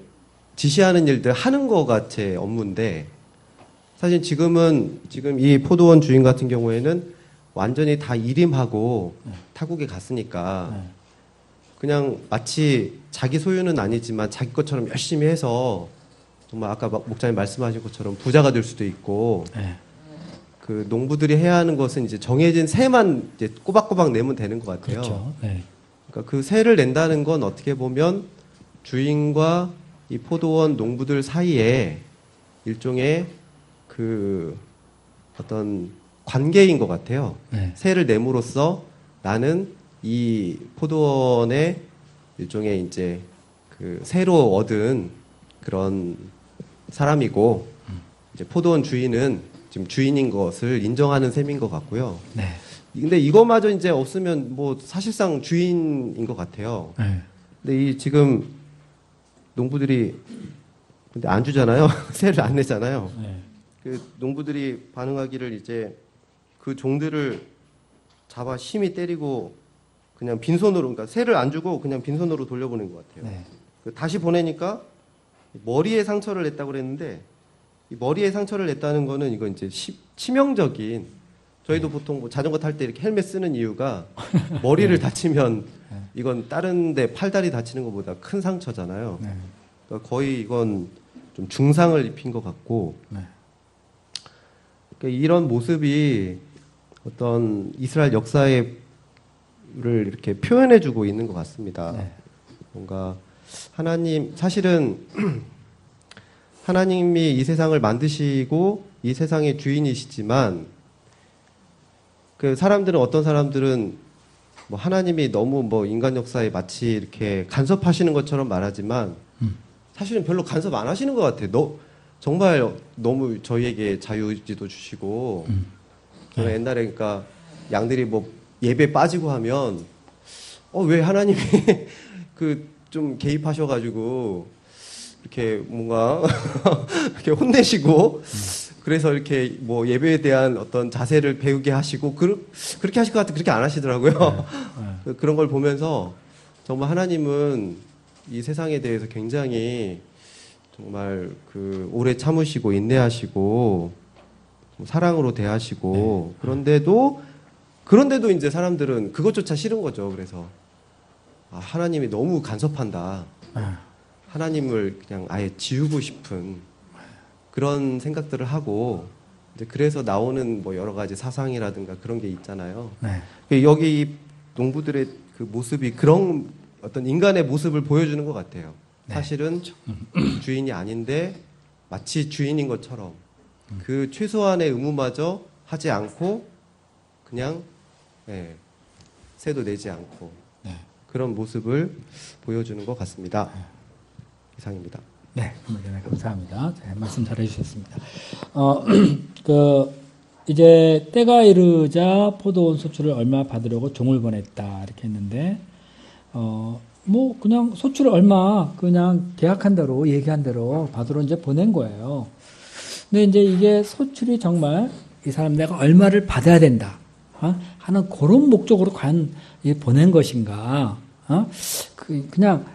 지시하는 일들 하는 거가 제 업무인데 사실 지금 이 포도원 주인 같은 경우에는 완전히 다 일임하고 타국에 갔으니까 그냥 마치 자기 소유는 아니지만 자기 것처럼 열심히 해서 정말 아까 목사님 말씀하신 것처럼 부자가 될 수도 있고 네. 그 농부들이 해야 하는 것은 이제 정해진 세만 이제 꼬박꼬박 내면 되는 것 같아요. 그렇죠. 네. 그러니까 그 세를 낸다는 건 어떻게 보면 주인과 이 포도원 농부들 사이에 일종의 그 어떤 관계인 것 같아요. 네. 세를 내므로써 나는 이 포도원의 일종의 이제 그 새로 얻은 그런 사람이고 이제 포도원 주인은 지금 주인인 것을 인정하는 셈인 것 같고요. 네. 근데 이거마저 이제 없으면 뭐 사실상 주인인 것 같아요. 네. 근데 이 지금 농부들이 근데 안 주잖아요. 세를 안 내잖아요. 네. 그 농부들이 반응하기를 이제 그 종들을 잡아 심히 때리고 그냥 빈손으로 그러니까 세를 안 주고 그냥 빈손으로 돌려보낸 것 같아요. 네. 그 다시 보내니까 머리에 상처를 냈다고 그랬는데 이 머리에 상처를 냈다는 거는 이건 이제 치명적인 저희도 보통 뭐 자전거 탈 때 이렇게 헬멧 쓰는 이유가 머리를 다치면 이건 다른데 팔다리 다치는 것보다 큰 상처잖아요. 네. 그러니까 거의 이건 좀 중상을 입힌 것 같고 네. 그러니까 이런 모습이 어떤 이스라엘 역사를 이렇게 표현해주고 있는 것 같습니다. 네. 뭔가 하나님 사실은 하나님이 이 세상을 만드시고 이 세상의 주인이시지만 그 사람들은 어떤 사람들은 뭐 하나님이 너무 뭐 인간 역사에 마치 이렇게 간섭하시는 것처럼 말하지만 사실은 별로 간섭 안 하시는 것 같아요. 정말 너무 저희에게 자유의지도 주시고 저는 옛날에 그러니까 양들이 뭐 예배 빠지고 하면 왜 하나님이 그 좀 개입하셔가지고 이렇게 뭔가 이렇게 혼내시고 그래서 이렇게 뭐 예배에 대한 어떤 자세를 배우게 하시고 그렇게 하실 것 같아 그렇게 안 하시더라고요. 그런 걸 보면서 정말 하나님은 이 세상에 대해서 굉장히 정말 그 오래 참으시고 인내하시고 사랑으로 대하시고 그런데도 이제 사람들은 그것조차 싫은 거죠. 그래서 하나님이 너무 간섭한다. 하나님을 그냥 아예 지우고 싶은 그런 생각들을 하고 이제 그래서 나오는 뭐 여러 가지 사상이라든가 그런 게 있잖아요. 네. 여기 이 농부들의 그 모습이 그런 어떤 인간의 모습을 보여주는 것 같아요. 네. 사실은 주인이 아닌데 마치 주인인 것처럼 그 최소한의 의무마저 하지 않고 그냥 세도 내지 않고 네. 그런 모습을 보여주는 것 같습니다. 이상입니다. 네, 감사합니다. 네, 말씀 잘해주셨습니다. 이제 때가 이르자 포도원 소출을 얼마 받으려고 종을 보냈다 이렇게 했는데, 뭐 그냥 소출 얼마 그냥 계약한 대로 얘기한 대로 받으러 이제 보낸 거예요. 근데 이제 이게 소출이 정말 이 사람 내가 얼마를 받아야 된다 하는 그런 목적으로 과연 보낸 것인가? 그냥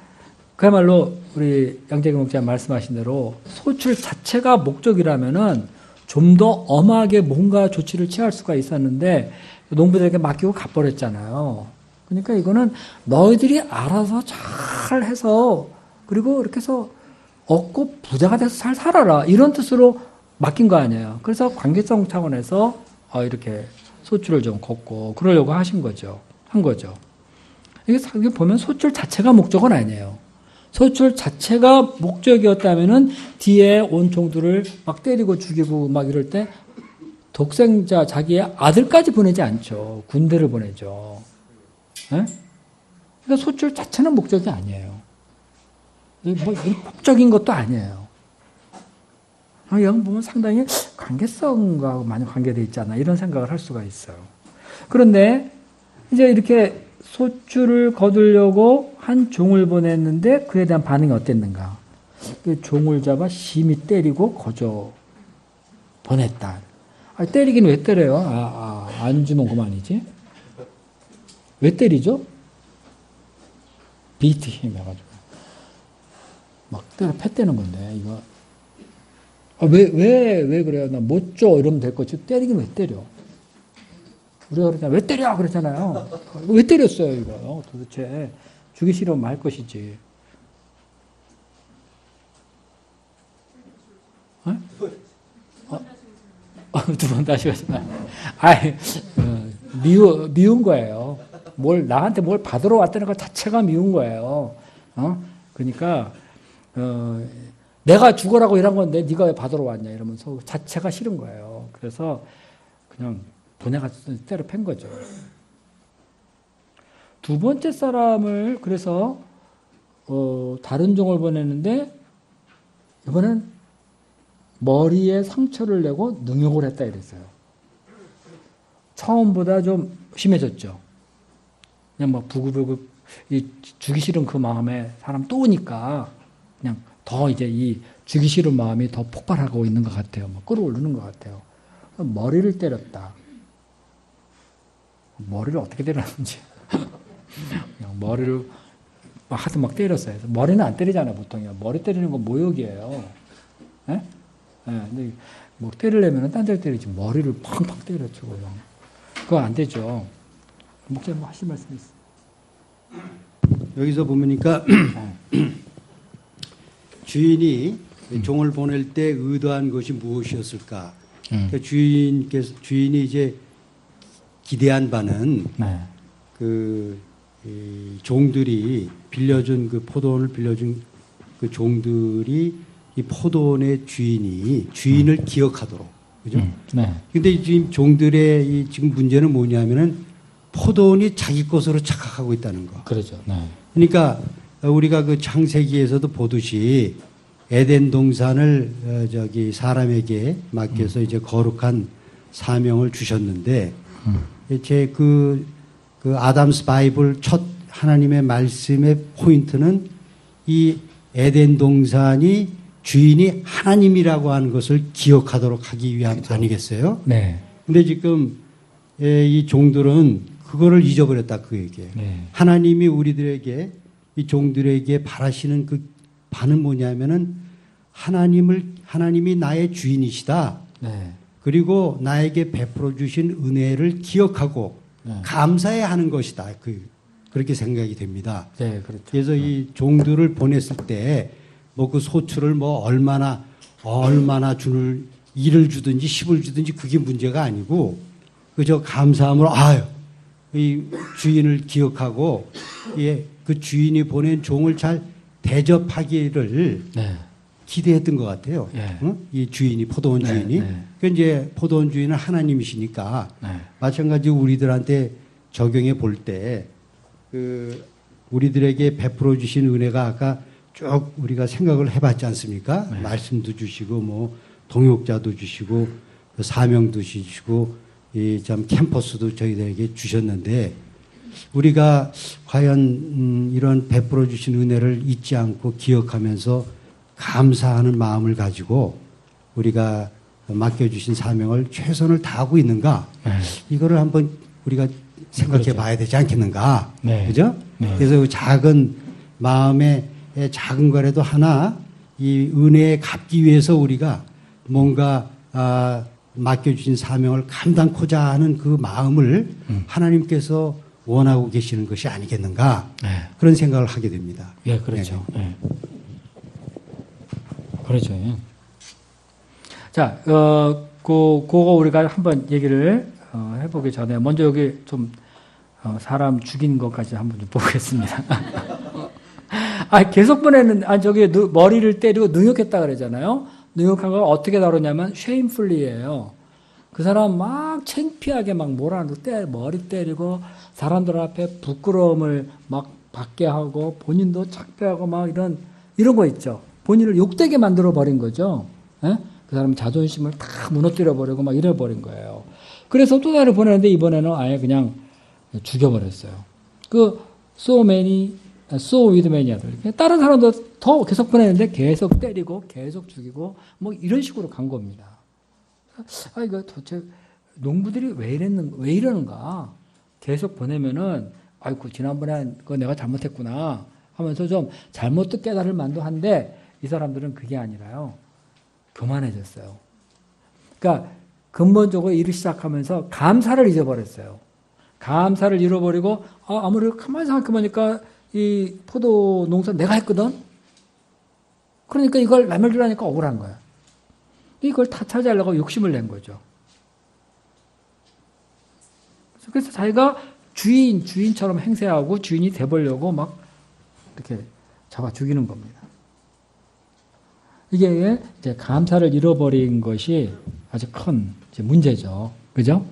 그야말로 우리 양재기 목사님 말씀하신 대로 소출 자체가 목적이라면은 좀 더 엄하게 뭔가 조치를 취할 수가 있었는데 농부들에게 맡기고 가버렸잖아요. 그러니까 이거는 너희들이 알아서 잘 해서 그리고 이렇게 해서 얻고 부자가 돼서 잘 살아라 이런 뜻으로 맡긴 거 아니에요. 그래서 관계성 차원에서 이렇게 소출을 좀 걷고 그러려고 한 거죠. 이게 보면 소출 자체가 목적은 아니에요. 소출 자체가 목적이었다면은 뒤에 온 종들을 막 때리고 죽이고 막 이럴 때 독생자 자기의 아들까지 보내지 않죠. 군대를 보내죠. 네? 그러니까 소출 자체는 목적이 아니에요. 뭐 법적인 것도 아니에요. 여기 보면 상당히 관계성과 많이 관계되어 있잖아. 이런 생각을 할 수가 있어요. 그런데 이제 이렇게 소출을 거두려고 한 종을 보냈는데 그에 대한 반응이 어땠는가? 그 종을 잡아 심히 때리고 거저 보냈다. 때리긴 왜 때려요? 안 주면 그만이지. 왜 때리죠? 비트 힘 해가지고. 막 때려 팼대는 건데, 이거. 왜 그래요? 나 못 줘. 이러면 될 거지. 때리긴 왜 때려? 우리가 그러잖아요. 왜 때려? 그랬잖아요. 왜 때렸어요, 이거? 도대체. 주기 싫으면 말 것이지. 두 번 다시 하시나? 미운 거예요. 나한테 뭘 받으러 왔다는 것 자체가 미운 거예요. 그러니까, 내가 죽으라고 일한 건데 네가 왜 받으러 왔냐 이러면서 자체가 싫은 거예요. 그래서 그냥 보내가서 때려 팬 거죠. 두 번째 사람을 그래서 다른 종을 보냈는데 이번엔 머리에 상처를 내고 능욕을 했다 이랬어요. 처음보다 좀 심해졌죠. 그냥 막 부글부글 주기 싫은 그 마음에 사람 또 오니까 그냥 더 이제 이 주기 싫은 마음이 더 폭발하고 있는 것 같아요. 뭐 끌어오르는 것 같아요. 머리를 때렸다. 머리를 어떻게 때렸는지. 그냥 머리를 하도 막 때렸어요. 머리는 안 때리잖아요, 보통요. 머리 때리는 건 모욕이에요. 예? 근데 뭐 때리려면 딴 데를 때리지 머리를 팡팡 때렸죠. 그거 안 되죠. 목사님 하실 말씀 있어요? 여기서 보니까 주인이 종을 보낼 때 의도한 것이 무엇이었을까? 그러니까 주인이 이제 기대한 바는 네. 이 종들이 포도원을 빌려준 그 종들이 이 포도원의 주인을 기억하도록, 그죠? 네. 근데 지금 종들의 지금 문제는 뭐냐면은 포도원이 자기 것으로 착각하고 있다는 거. 그러죠. 네. 그러니까 우리가 그 창세기에서도 보듯이 에덴 동산을 사람에게 맡겨서 이제 거룩한 사명을 주셨는데, 제 그 아담스 바이블 첫 하나님의 말씀의 포인트는 이 에덴 동산이 주인이 하나님이라고 하는 것을 기억하도록 하기 위함 그렇죠. 아니겠어요? 네. 근데 지금 이 종들은 그거를 잊어버렸다 그 얘기예요. 네. 하나님이 우리들에게 이 종들에게 바라시는 그 바는 뭐냐면은 하나님이 나의 주인이시다. 네. 그리고 나에게 베풀어 주신 은혜를 기억하고 네. 감사해야 하는 것이다. 그렇게 생각이 됩니다. 네, 그렇죠. 그래서 이 종들을 보냈을 때 뭐 그 소출을 뭐 얼마나 일을 주든지 10을 주든지 그게 문제가 아니고 그저 감사함으로 이 주인을 기억하고 그 주인이 보낸 종을 잘 대접하기를 네. 기대했던 것 같아요. 예. 이 주인이 포도원 네, 주인이. 네. 그 이제 포도원 주인은 하나님이시니까 네. 마찬가지로 우리들한테 적용해 볼 때 우리들에게 베풀어 주신 은혜가 아까 쭉 우리가 생각을 해봤지 않습니까? 네. 말씀도 주시고 뭐 동역자도 주시고 사명도 주시고 이 참 캠퍼스도 저희들에게 주셨는데 우리가 과연 이런 베풀어 주신 은혜를 잊지 않고 기억하면서 감사하는 마음을 가지고 우리가 맡겨주신 사명을 최선을 다하고 있는가? 네. 이거를 한번 우리가 생각해 그렇죠. 봐야 되지 않겠는가? 네. 그죠? 네. 그래서 그 작은 마음의 작은 거라도 하나 이 은혜에 갚기 위해서 우리가 뭔가 맡겨주신 사명을 감당코자 하는 그 마음을 하나님께서 원하고 계시는 것이 아니겠는가? 네. 그런 생각을 하게 됩니다. 예, 그렇죠. 예. 그렇죠. 예. 자, 그거 우리가 한번 얘기를 해보기 전에 먼저 여기 좀 사람 죽인 것까지 한번 좀 보겠습니다. 계속 보내는 저기 머리를 때리고 능욕했다 그러잖아요. 능욕한 걸 어떻게 다루냐면 shamefully예요. 그 사람 막 창피하게 막 머리 때리고 사람들 앞에 부끄러움을 막 받게 하고 본인도 창피하고 막 이런 거 있죠. 본인을 욕되게 만들어 버린 거죠. 예? 그 사람 자존심을 다 무너뜨려 버리고 막 이래 버린 거예요. 그래서 또 나를 보내는데 이번에는 아예 그냥 죽여버렸어요. so with many들. 다른 사람도 더 계속 보내는데 계속 때리고 계속 죽이고 뭐 이런 식으로 간 겁니다. 이거 도대체 농부들이 왜 이러는가? 계속 보내면은 지난번에 그거 내가 잘못했구나 하면서 좀 잘못 깨달을 만도 한데 이 사람들은 그게 아니라요. 교만해졌어요. 그러니까 근본적으로 일을 시작하면서 감사를 잊어버렸어요. 감사를 잃어버리고 아무리 가만히 생각해보니까 이 포도 농사 내가 했거든. 그러니까 이걸 남의 줄 아니까 억울한 거야. 이걸 다 차지하려고 욕심을 낸 거죠. 그래서 자기가 주인처럼 행세하고 주인이 돼보려고 막 이렇게 잡아 죽이는 겁니다. 이게 이제 감사를 잃어버린 것이 아주 큰 이제 문제죠. 그죠?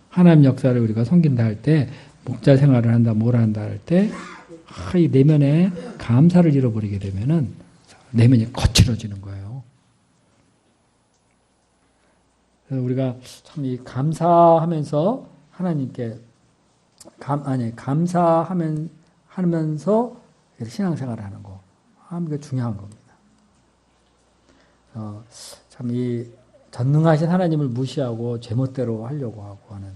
하나님 역사를 우리가 섬긴다 할 때, 목자 생활을 한다, 뭘 한다 할 때, 이 내면에 감사를 잃어버리게 되면은 내면이 거칠어지는 거예요. 그래서 우리가 참 이 감사하면서 하나님께 감사하면서 신앙생활을 하는 거, 이게 중요한 겁니다. 참 이 전능하신 하나님을 무시하고 제멋대로 하려고 하고 하는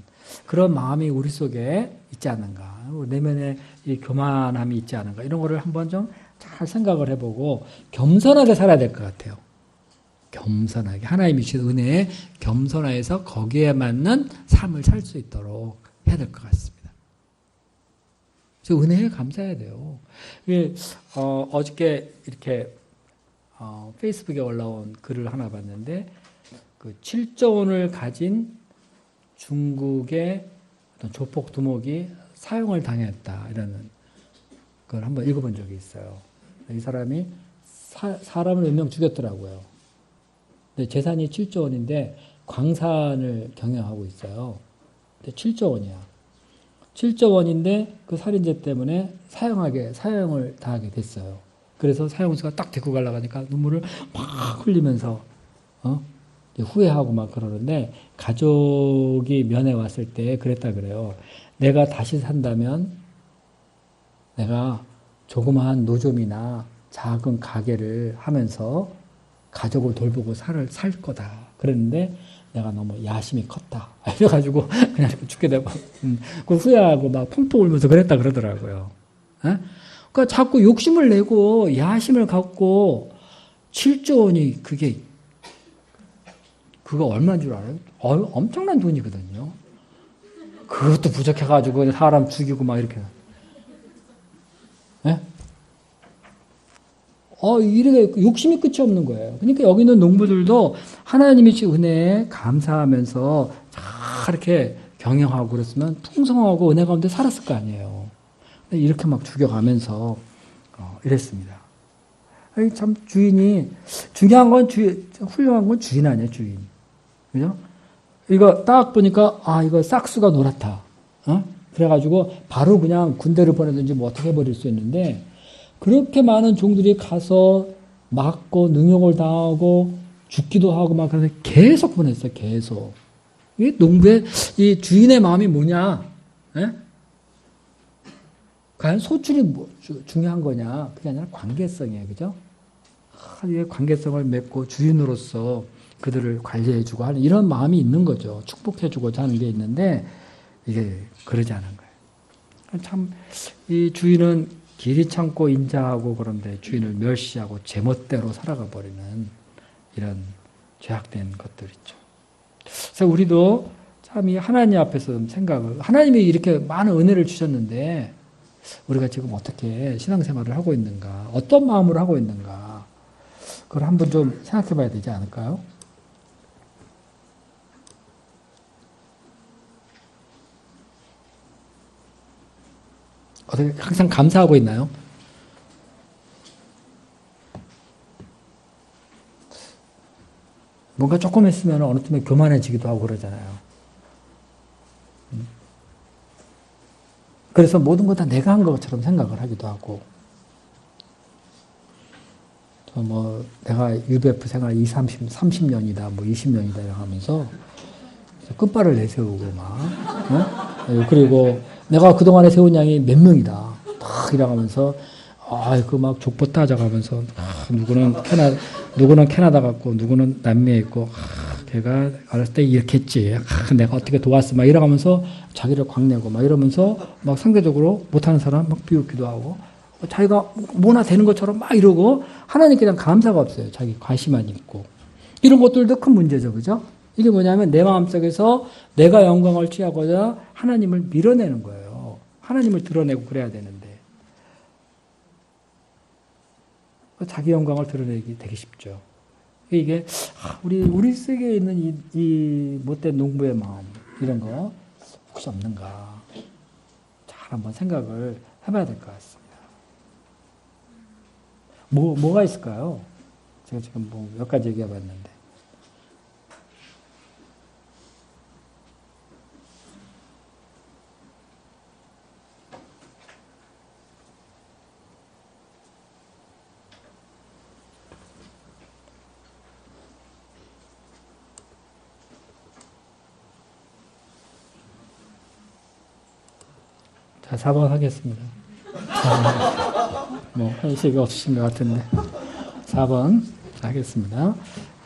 그런 마음이 우리 속에 있지 않는가, 내면에 이 교만함이 있지 않은가, 이런 거를 한번 좀 잘 생각을 해보고 겸손하게 살아야 될 것 같아요. 겸손하게 하나님이 주신 은혜에 겸손해서 거기에 맞는 삶을 살 수 있도록 해야 될 것 같습니다. 그래서 은혜에 감사해야 돼요. 어저께 이렇게 페이스북에 올라온 글을 하나 봤는데, 그 7조 원을 가진 중국의 어떤 조폭 두목이 사형을 당했다, 이라는 걸 한번 읽어본 적이 있어요. 이 사람이 사람을 몇 명 죽였더라고요. 근데 재산이 7조 원인데 광산을 경영하고 있어요. 근데 7조 원이야. 7조 원인데 그 살인죄 때문에 사형을 당하게 됐어요. 그래서 사형수가 딱 데리고 가려고 하니까 눈물을 막 흘리면서 후회하고 막 그러는데, 가족이 면회 왔을 때 그랬다 그래요. 내가 다시 산다면 내가 조그마한 노점이나 작은 가게를 하면서 가족을 돌보고 살 거다. 그랬는데 내가 너무 야심이 컸다. 이래가지고 그냥 죽게 되고, 그 후회하고 막 펑펑 울면서 그랬다 그러더라고요. 그러니까 자꾸 욕심을 내고 야심을 갖고 7조 원이 그거 얼마인 줄 알아요? 엄청난 돈이거든요. 그것도 부족해가지고 사람 죽이고 막 이렇게. 예? 이렇게 욕심이 끝이 없는 거예요. 그러니까 여기 있는 농부들도 하나님이 주신 은혜에 감사하면서 잘 이렇게 경영하고 그랬으면 풍성하고 은혜 가운데 살았을 거 아니에요. 이렇게 막 죽여가면서 이랬습니다. 참 주인이 중요한 건 훌륭한 건 주인 아니에요, 주인. 그죠? 이거 딱 보니까 이거 싹수가 노랗다. 그래가지고 바로 그냥 군대를 보내든지 뭐 어떻게 해버릴 수 있는데, 그렇게 많은 종들이 가서 맞고 능욕을 당하고 죽기도 하고 막 그래서 계속 보냈어요. 계속. 이 농부의 이 주인의 마음이 뭐냐? 예? 과연 소출이 중요한 거냐? 그게 아니라 관계성이에요. 그죠? 이 관계성을 맺고 주인으로서 그들을 관리해주고 하는 이런 마음이 있는 거죠. 축복해주고자 하는 게 있는데 이게 그러지 않은 거예요. 참 이 주인은 길이 참고 인자하고, 그런데 주인을 멸시하고 제멋대로 살아가 버리는 이런 죄악된 것들 있죠. 그래서 우리도 참 이 하나님 앞에서 좀 생각을, 하나님이 이렇게 많은 은혜를 주셨는데 우리가 지금 어떻게 신앙생활을 하고 있는가, 어떤 마음으로 하고 있는가, 그걸 한번 좀 생각해 봐야 되지 않을까요? 어떻게 항상 감사하고 있나요? 뭔가 조금 했으면 어느 틈에 교만해지기도 하고 그러잖아요. 그래서 모든 거 다 내가 한 것처럼 생각을 하기도 하고, 내가 UBF 생활 30년이다, 20년이다 하면서 끝발을 내세우고 막, 그리고 내가 그동안에 세운 양이 몇 명이다. 막 이래가면서, 막 족보 따져가면서, 누구는 캐나다 갔고, 누구는 남미에 있고, 걔가 어렸을 때 이렇게 했지. 내가 어떻게 도왔어. 막 이래가면서 자기를 광내고 막 이러면서 막 상대적으로 못하는 사람 막 비웃기도 하고, 자기가 뭐나 되는 것처럼 막 이러고 하나님께 대한 감사가 없어요. 자기 관심만 있고. 이런 것들도 큰 문제죠. 그죠? 이게 뭐냐면 내 마음속에서 내가 영광을 취하고자 하나님을 밀어내는 거예요. 하나님을 드러내고 그래야 되는데. 자기 영광을 드러내기 되게 쉽죠. 이게 우리 속에 있는 이 못된 농부의 마음 이런 거 혹시 없는가 잘 한번 생각을 해봐야 될 것 같습니다. 뭐가 있을까요? 제가 지금 뭐 몇 가지 얘기해봤는데. 자, 4번 하겠습니다. 뭐, 한식이 없으신 것 같은데. 4번 하겠습니다.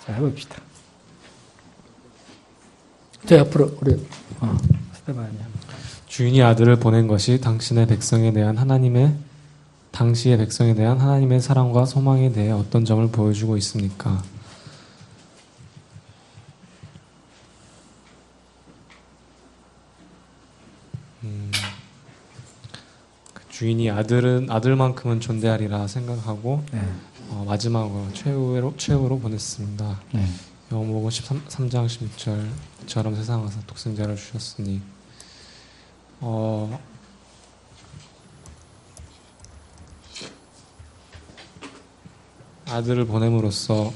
자, 해봅시다. 저 옆으로, 우리, 스테반이요. 주인이 아들을 보낸 것이 당시의 백성에 대한 하나님의 사랑과 소망에 대해 어떤 점을 보여주고 있습니까? 주인이 아들만큼은 존대하리라 생각하고 네. 마지막으로 최후로 보냈습니다. 네. 요한복음 13장 16절처럼 세상 와서 독생자를 주셨으니 아들을 보냄으로써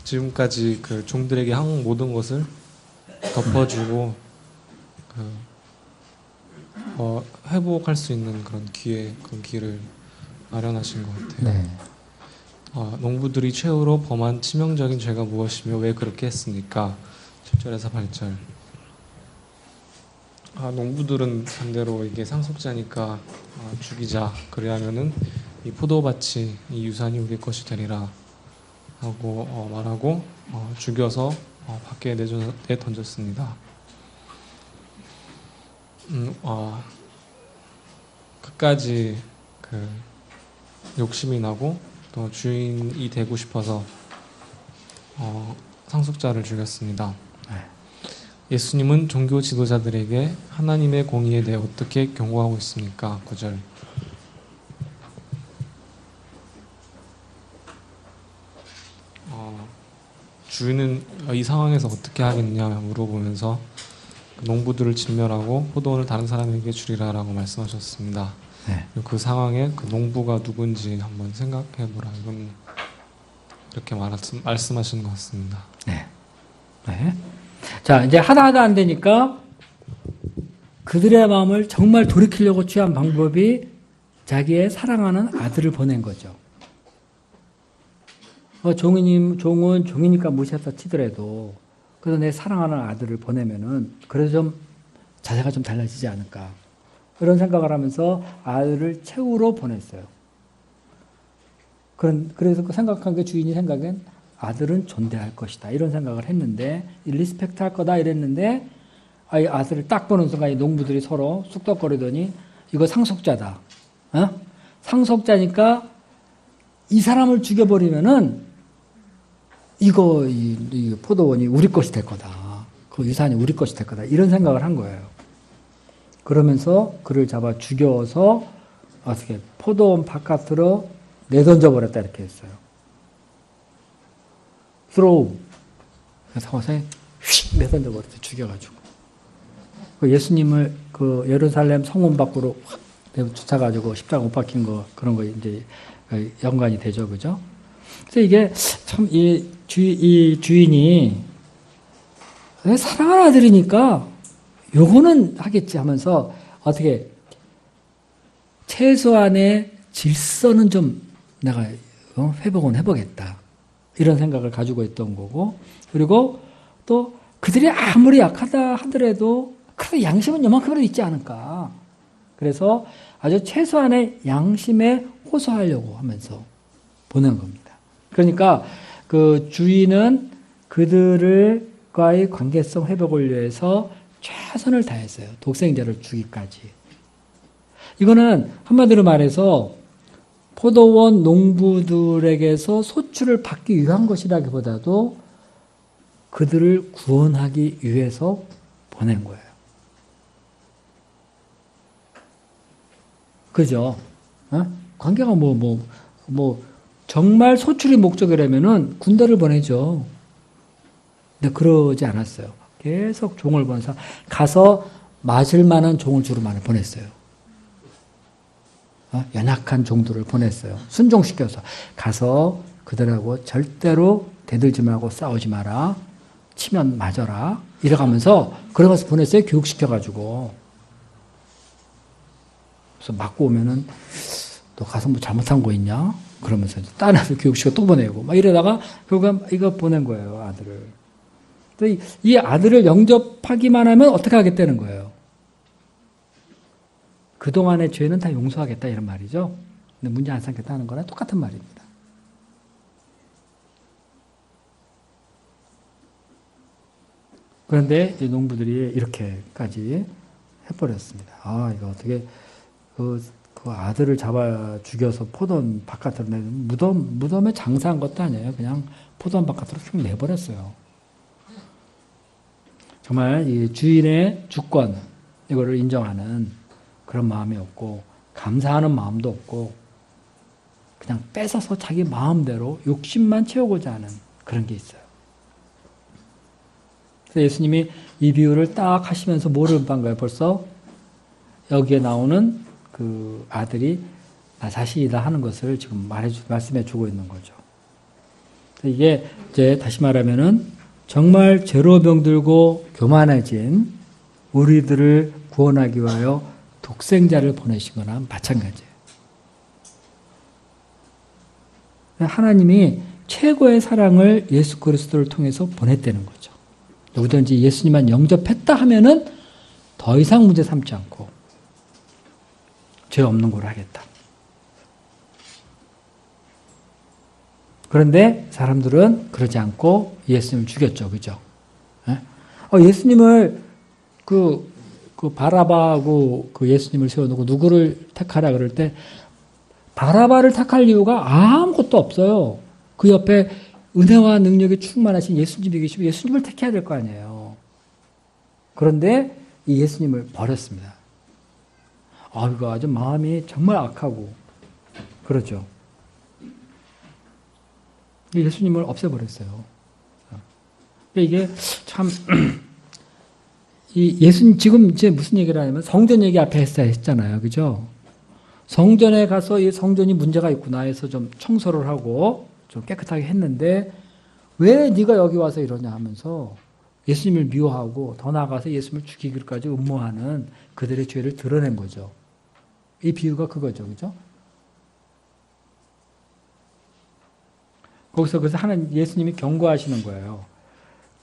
지금까지 그 종들에게 한 모든 것을 덮어주고 회복할 수 있는 그런 기회를 마련하신 것 같아요. 네. 농부들이 최후로 범한 치명적인 죄가 무엇이며 왜 그렇게 했습니까? 7절에서 8절. 농부들은 반대로 이게 상속자니까 죽이자. 그래야면은 이 포도밭이 이 유산이 우리 것이 되리라 하고 말하고 죽여서 밖에 내던졌습니다. 끝까지 그 욕심이 나고 또 주인이 되고 싶어서 상속자를 죽였습니다. 예수님은 종교 지도자들에게 하나님의 공의에 대해 어떻게 경고하고 있습니까? 9절. 주인은 이 상황에서 어떻게 하겠냐 물어보면서 농부들을 진멸하고 포도원을 다른 사람에게 주리라라고 말씀하셨습니다. 네. 그 상황에 그 농부가 누군지 한번 생각해보라. 이렇게 말씀하시는 것 같습니다. 네. 네. 자, 이제 하다 안 되니까 그들의 마음을 정말 돌이키려고 취한 방법이 자기의 사랑하는 아들을 보낸 거죠. 종은 종이니까 무시했다 치더라도 그래서 내 사랑하는 아들을 보내면은 그래도 좀 자세가 좀 달라지지 않을까 그런 생각을 하면서 아들을 최후로 보냈어요. 그래서 생각한 게 주인이 생각엔 아들은 존대할 것이다 이런 생각을 했는데 리스펙트 할 거다 이랬는데 이 아들을 딱 보는 순간 이 농부들이 서로 쑥덕거리더니 이거 상속자다. 상속자니까 이 사람을 죽여버리면은 이거 이 포도원이 우리 것이 될 거다. 그 유산이 우리 것이 될 거다. 이런 생각을 한 거예요. 그러면서 그를 잡아 죽여서 어떻게 포도원 바깥으로 내던져 버렸다 이렇게 했어요. throw. 그래서 허세 휙 내던져 버렸어요. 죽여가지고. 예수님을 그 예루살렘 성문 밖으로 확 쫓아가지고 십자가 못 박힌 거 그런 거 이제 연관이 되죠, 그죠? 그래서 이게 참 이 주인이 사랑하는 아들이니까 요거는 하겠지 하면서 어떻게 최소한의 질서는 좀 내가 회복은 해보겠다 이런 생각을 가지고 있던 거고 그리고 또 그들이 아무리 약하다 하더라도 그래도 양심은 요만큼이라도 있지 않을까 그래서 아주 최소한의 양심에 호소하려고 하면서 보낸 겁니다. 그러니까 그 주인은 그들과의 관계성 회복을 위해서 최선을 다했어요. 독생자를 주기까지. 이거는 한마디로 말해서 포도원 농부들에게서 소출을 받기 위한 것이라기보다도 그들을 구원하기 위해서 보낸 거예요. 그죠? 어? 관계가 정말 소출이 목적이라면은 군대를 보내죠. 근데 그러지 않았어요. 계속 종을 보내서 가서 맞을 만한 종을 주로 많이 보냈어요. 연약한 종들을 보냈어요. 순종시켜서 가서 그들하고 절대로 대들지 말고 싸우지 마라. 치면 맞아라. 이래가면서 그래가서 보냈어요. 교육시켜가지고. 그래서 맞고 오면은 너 가서 뭐 잘못한 거 있냐? 그러면서 딴 애들 교육시켜 또 보내고 막 이러다가 결국은 이거 보낸 거예요. 아들을. 이 아들을 영접하기만 하면 어떻게 하겠다는 거예요. 그동안의 죄는 다 용서하겠다 이런 말이죠. 근데 문제 안 삼겠다는 거랑 똑같은 말입니다. 그런데 이 농부들이 이렇게까지 해버렸습니다. 아, 이거 어떻게 그 아들을 잡아 죽여서 포도원 바깥으로 내는 무덤에 장사한 것도 아니에요. 그냥 포도원 바깥으로 쭉 내버렸어요. 정말 이 주인의 주권 이거를 인정하는 그런 마음이 없고 감사하는 마음도 없고 그냥 뺏어서 자기 마음대로 욕심만 채우고자 하는 그런 게 있어요. 그래서 예수님이 이 비유를 딱 하시면서 뭐를 한 거예요? 벌써 여기에 나오는 그 아들이 나 자신이다 하는 것을 지금 말씀해 주고 있는 거죠. 이게 이제 다시 말하면은 정말 죄로 병들고 교만해진 우리들을 구원하기 위하여 독생자를 보내신 거나 마찬가지예요. 하나님이 최고의 사랑을 예수 그리스도를 통해서 보냈다는 거죠. 누구든지 예수님만 영접했다 하면은 더 이상 문제 삼지 않고 죄 없는 걸 하겠다. 그런데 사람들은 그러지 않고 예수님을 죽였죠. 그죠? 예수님을 그 바라바하고 그 예수님을 세워놓고 누구를 택하라 그럴 때 바라바를 택할 이유가 아무것도 없어요. 그 옆에 은혜와 능력이 충만하신 예수님이 계시면 예수님을 택해야 될 거 아니에요. 그런데 이 예수님을 버렸습니다. 이거 아주 마음이 정말 악하고 그렇죠. 예수님을 없애버렸어요. 이게 참 이 예수님 지금 이제 무슨 얘기를 하냐면 성전 얘기 앞에 했잖아요, 그죠? 성전에 가서 이 성전이 문제가 있구나 해서 좀 청소를 하고 좀 깨끗하게 했는데 왜 네가 여기 와서 이러냐 하면서 예수님을 미워하고 더 나아가서 예수님을 죽이기까지 음모하는 그들의 죄를 드러낸 거죠. 이 비유가 그거죠, 그죠? 거기서 그래서 예수님이 경고하시는 거예요.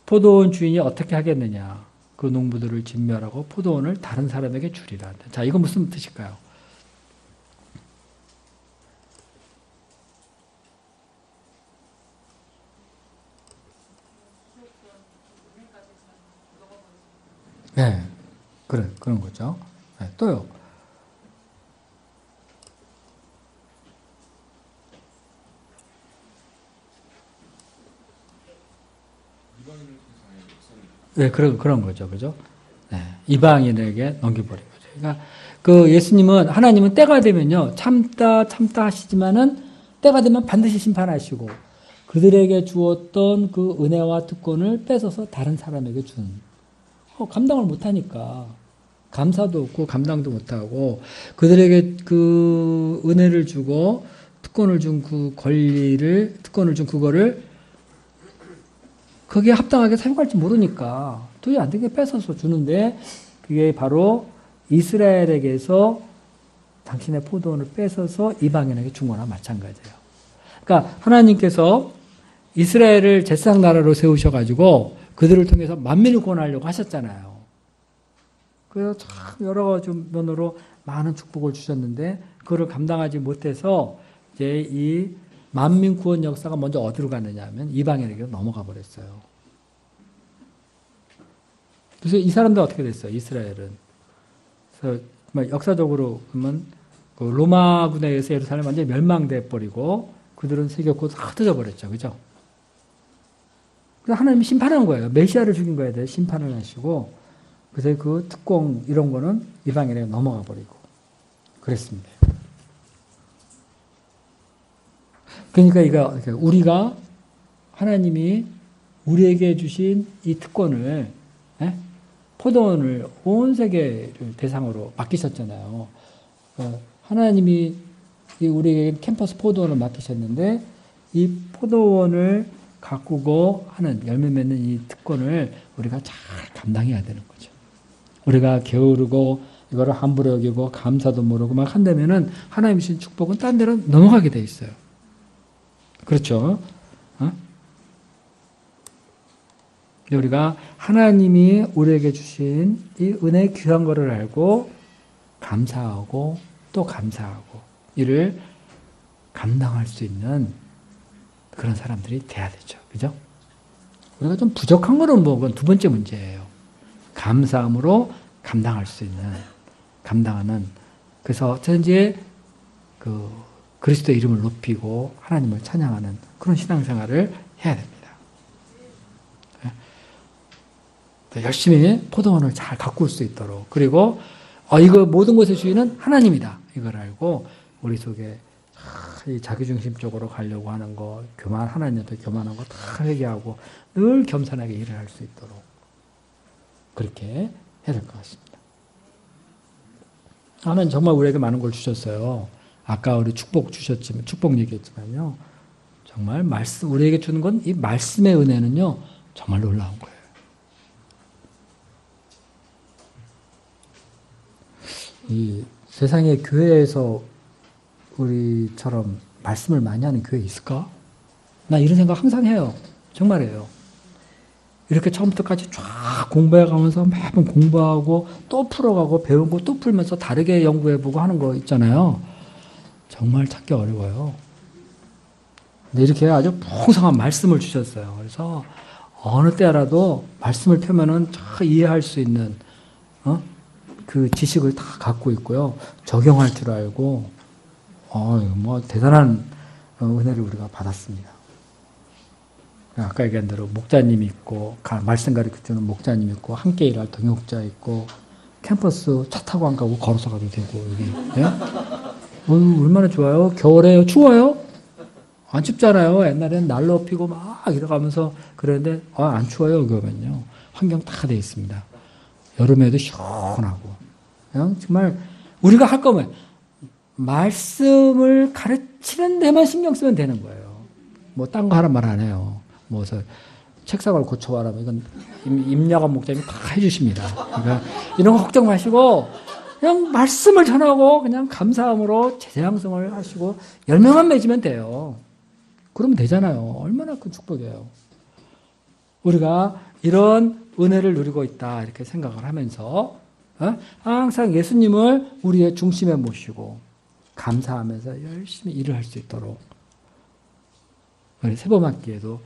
포도원 주인이 어떻게 하겠느냐? 그 농부들을 진멸하고 포도원을 다른 사람에게 주리라. 자, 이거 무슨 뜻일까요? 네, 그런 거죠. 네, 또요. 네, 그런 거죠. 그죠? 네, 이방인에게 넘겨버린 거죠. 그러니까, 하나님은 때가 되면요, 참다 하시지만은, 때가 되면 반드시 심판하시고, 그들에게 주었던 그 은혜와 특권을 뺏어서 다른 사람에게 감당을 못하니까, 감사도 없고, 감당도 못하고, 그들에게 그 은혜를 주고, 특권을 준 그거를 거기에 합당하게 사용할지 모르니까 도저히 안 되게 뺏어서 주는데 그게 바로 이스라엘에게서 당신의 포도원을 뺏어서 이방인에게 준 거나 마찬가지예요. 그러니까 하나님께서 이스라엘을 제사장 나라로 세우셔가지고 그들을 통해서 만민을 구원하려고 하셨잖아요. 그래서 참 여러 가지 면으로 많은 축복을 주셨는데 그거를 감당하지 못해서 이제 이 만민 구원 역사가 먼저 어디로 갔느냐 하면 이방인에게로 넘어가 버렸어요. 그래서 이 사람들 어떻게 됐어요? 이스라엘은. 그래서 역사적으로 보면 그 로마군에 의해서 예루살렘 완전히 멸망돼 버리고 그들은 세계권 다 흩어져 버렸죠. 그죠? 그래서 하나님이 심판한 거예요. 메시아를 죽인 거에 대해 심판을 하시고 그래서 그 특공 이런 거는 이방인에게 넘어가 버리고 그랬습니다. 그러니까 이거 우리가 하나님이 우리에게 주신 이 특권을 포도원을 온 세계를 대상으로 맡기셨잖아요. 하나님이 우리에게 캠퍼스 포도원을 맡기셨는데 이 포도원을 가꾸고 하는 열매 맺는 이 특권을 우리가 잘 감당해야 되는 거죠. 우리가 게으르고 이거를 함부로 여기고 감사도 모르고 막 한다면은 하나님 주신 축복은 딴 데로 넘어가게 돼 있어요. 그렇죠? 우리가 하나님이 우리에게 주신 이 은혜 귀한 거를 알고 감사하고 또 감사하고 이를 감당할 수 있는 그런 사람들이 돼야 되죠. 그죠? 우리가 좀 부족한 거는 뭐 그건 두 번째 문제예요. 감사함으로 감당할 수 있는 감당하는 그래서 어쩐지 그 그리스도의 이름을 높이고 하나님을 찬양하는 그런 신앙생활을 해야 됩니다. 열심히 포도원을 잘 가꿀 수 있도록 그리고 이거 모든 것의 주인은 하나님이다. 이걸 알고 우리 속에 이 자기중심적으로 가려고 하는 거 하나님한테 교만한 거 다 회개하고 늘 겸손하게 일을 할 수 있도록 그렇게 해야 될 것 같습니다. 하나님 정말 우리에게 많은 걸 주셨어요. 아까 우리 축복 주셨지만 축복 얘기했지만요. 정말 우리에게 주는 건 이 말씀의 은혜는요. 정말 놀라운 거예요. 이 세상의 교회에서 우리처럼 말씀을 많이 하는 교회 있을까? 나 이런 생각 항상 해요. 정말이에요. 이렇게 처음부터까지 쫙 공부해가면서 매번 공부하고 또 풀어가고 배운 거 또 풀면서 다르게 연구해보고 하는 거 있잖아요. 정말 찾기 어려워요. 근데 이렇게 아주 풍성한 말씀을 주셨어요. 그래서 어느 때라도 말씀을 펴면은 잘 이해할 수 있는 그 지식을 다 갖고 있고요. 적용할 줄 알고 뭐 대단한 은혜를 우리가 받았습니다. 아까 얘기한 대로 목자님이 있고 말씀 가르쳐주는 목자님 있고 함께 일할 동역자 있고 캠퍼스 차 타고 안 가고 걸어서 가도 되고 여기 예? 얼마나 좋아요. 겨울에 추워요? 안 춥잖아요. 옛날에는 난로 피고 막 이러가면서 그랬는데 안 추워요. 여기 오면요. 환경 다 돼 있습니다. 여름에도 시원하고 그냥 정말 우리가 할 거면 말씀을 가르치는 데만 신경 쓰면 되는 거예요. 뭐 딴 거 하란 말 안 해요. 뭐서 책상을 고쳐와라. 이건 임야관 목사님이 다 해주십니다. 그러니까 이런 거 걱정 마시고 그냥 말씀을 전하고 그냥 감사함으로 제장성을 하시고 열매만 맺으면 돼요. 그러면 되잖아요. 얼마나 큰 축복이에요. 우리가 이런 은혜를 누리고 있다 이렇게 생각을 하면서 항상 예수님을 우리의 중심에 모시고 감사하면서 열심히 일을 할 수 있도록 세범학기에도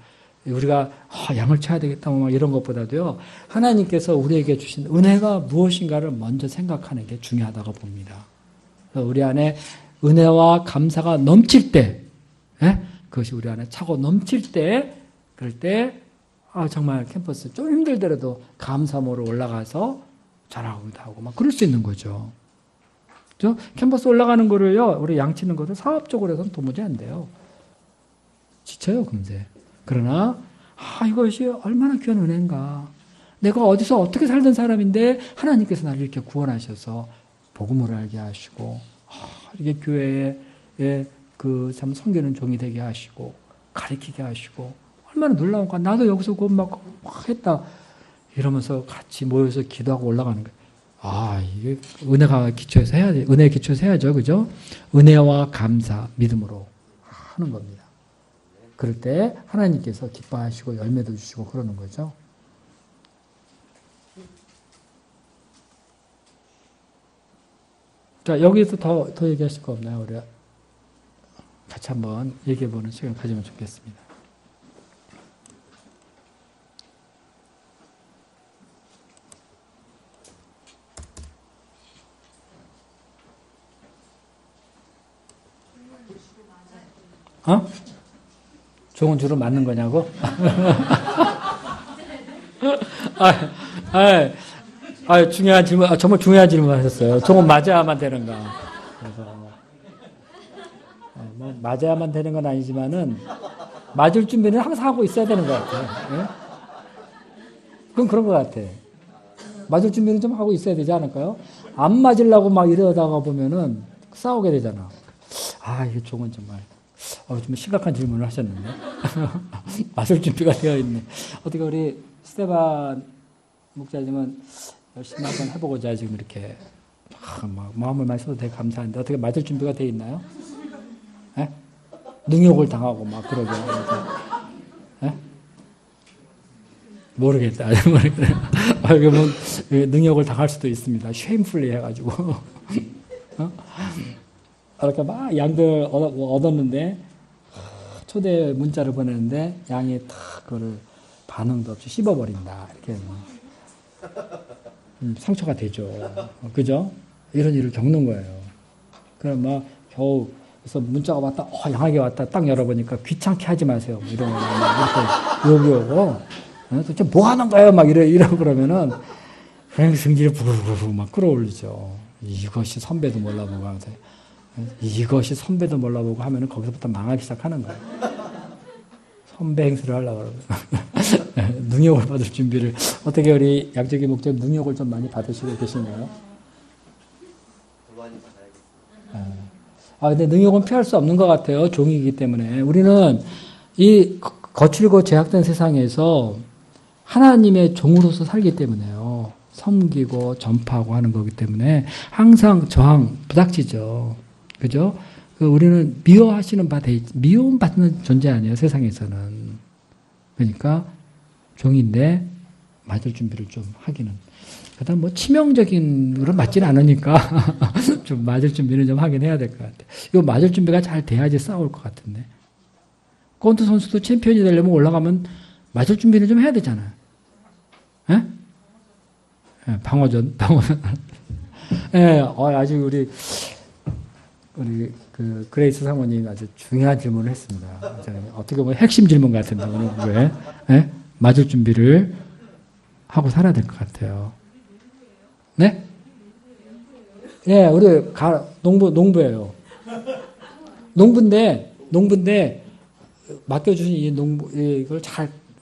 우리가 양을 쳐야 되겠다 뭐 이런 것보다도요 하나님께서 우리에게 주신 은혜가 무엇인가를 먼저 생각하는 게 중요하다고 봅니다. 우리 안에 은혜와 감사가 넘칠 때 그것이 우리 안에 차고 넘칠 때 그럴 때 정말 캠퍼스 좀 힘들더라도 감사모로 올라가서 전하기도 하고 막 그럴 수 있는 거죠. 캠퍼스 올라가는 거를요 우리 양치는 것을 사업적으로 해서는 도무지 안 돼요. 지쳐요 금세. 그러나 이것이 얼마나 귀한 은혜인가. 내가 어디서 어떻게 살던 사람인데 하나님께서 나를 이렇게 구원하셔서 복음을 알게 하시고 이렇게 교회에 그 참 섬기는 종이 되게 하시고 가르치게 하시고 얼마나 놀라운가. 나도 여기서 그거 막 했다 이러면서 같이 모여서 기도하고 올라가는 거예요. 이게 은혜가 기초에서 해야 돼. 은혜 기초에서 해야죠. 그죠? 은혜와 감사, 믿음으로 하는 겁니다. 그럴 때 하나님께서 기뻐하시고 열매도 주시고 그러는 거죠. 자, 여기서 더 얘기하실 거 없나요? 우리 같이 한번 얘기해보는 시간 가지면 좋겠습니다. 종은 주로 맞는 거냐고? 중요한 질문, 정말 중요한 질문 하셨어요. 종은 맞아야만 되는가? 그래서, 뭐, 맞아야만 되는 건 아니지만은, 맞을 준비는 항상 하고 있어야 되는 것 같아요. 예? 그건 그런 것 같아. 맞을 준비는 좀 하고 있어야 되지 않을까요? 안 맞으려고 막 이러다가 보면은 싸우게 되잖아. 이게 종은 정말. 좀 심각한 질문을 하셨는데. 맞을 준비가 되어 있네. 어떻게 우리 스테반 목사님은 열심히 한번 해보고자 지금 이렇게 막 마음을 말씀도 되게 감사한데 어떻게 맞을 준비가 되어 있나요? 에? 능욕을 당하고 막 그러고. 에? 모르겠다. 그러면 능욕을 당할 수도 있습니다. 쉐임풀리 해가지고. 이렇게 막 양들 얻었는데 초대 문자를 보냈는데 양이 다 그거를 반응도 없이 씹어버린다. 이렇게 상처가 되죠. 그죠? 이런 일을 겪는 거예요. 그럼 막 겨우 그래서 문자가 왔다, 양하게 왔다, 딱 열어보니까 귀찮게 하지 마세요. 뭐 이런 거 이렇게 욕이 오고, 도대체 뭐 하는 거예요? 막 이러고 그러면은 그냥 승질을 부르르 막 끌어올리죠. 이것이 선배도 몰라보고 하면서. 이것이 선배도 몰라보고 하면은 거기서부터 망하기 시작하는 거예요. 선배 행세를 하려고 그러고. 능욕을 받을 준비를. 어떻게 우리 양적인 목적 능욕을 좀 많이 받으시고 계시나요? 근데 능욕은 피할 수 없는 것 같아요. 종이기 때문에. 우리는 이 거칠고 제약된 세상에서 하나님의 종으로서 살기 때문에요. 섬기고 전파하고 하는 거기 때문에 항상 저항, 부닥치죠. 그죠? 우리는 미워하시는 미움받는 존재 아니에요, 세상에서는. 그러니까 종인데 맞을 준비를 좀 하기는. 그다음 뭐 치명적인 거는 맞지는 않으니까 좀 맞을 준비는 좀 하긴 해야 될 것 같아요. 이거 맞을 준비가 잘 돼야지 싸울 것 같은데. 권투 선수도 챔피언이 되려면 올라가면 맞을 준비는 좀 해야 되잖아요. 예? 방어전. 예, 아주 우리 그레이스 사모님 아주 중요한 질문을 했습니다. 어떻게 보면 핵심 질문 같은데, 오늘 왜? 맞을 준비를 하고 살아야 될 것 같아요. 네? 예, 우리 농부예요. 농부인데, 맡겨주신 이걸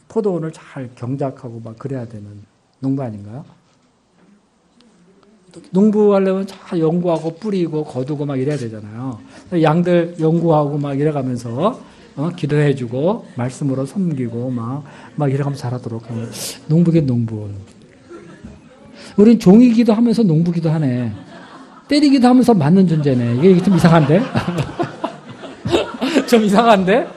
포도원을 잘 경작하고 막 그래야 되는 농부 아닌가요? 농부하려면 잘 연구하고 뿌리고 거두고 막 이래야 되잖아요. 양들 연구하고 막 이래가면서 기도해주고 말씀으로 섬기고 막 이래가면서 자라도록 하면 농부긴 농부. 우린 종이기도 하면서 농부기도 하네. 때리기도 하면서 맞는 존재네. 이게 좀 이상한데? 좀 이상한데?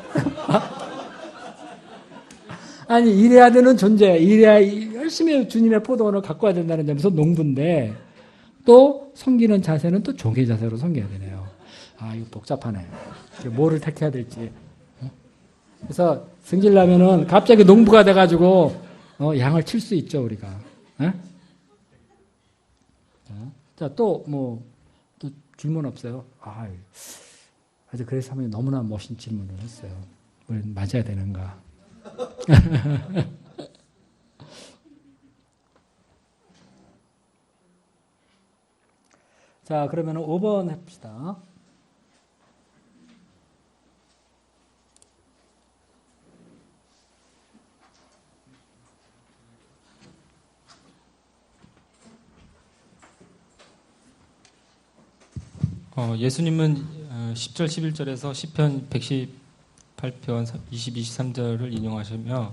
아니 이래야 되는 존재, 이래야 열심히 주님의 포도원을 가꿔야 된다는 점에서 농부인데 또 섬기는 자세는 또 종의 자세로 섬겨야 되네요. 이거 복잡하네. 뭐를 택해야 될지. 그래서 승질나면은 갑자기 농부가 돼가지고 양을 칠 수 있죠 우리가. 자, 또 질문 없어요? 아주 그래서 하면 너무나 멋진 질문을 했어요. 우리는 맞아야 되는가? 자, 그러면 5번 해봅시다. 예수님은 10절 11절에서 시편 118편 22, 23절을 인용하시며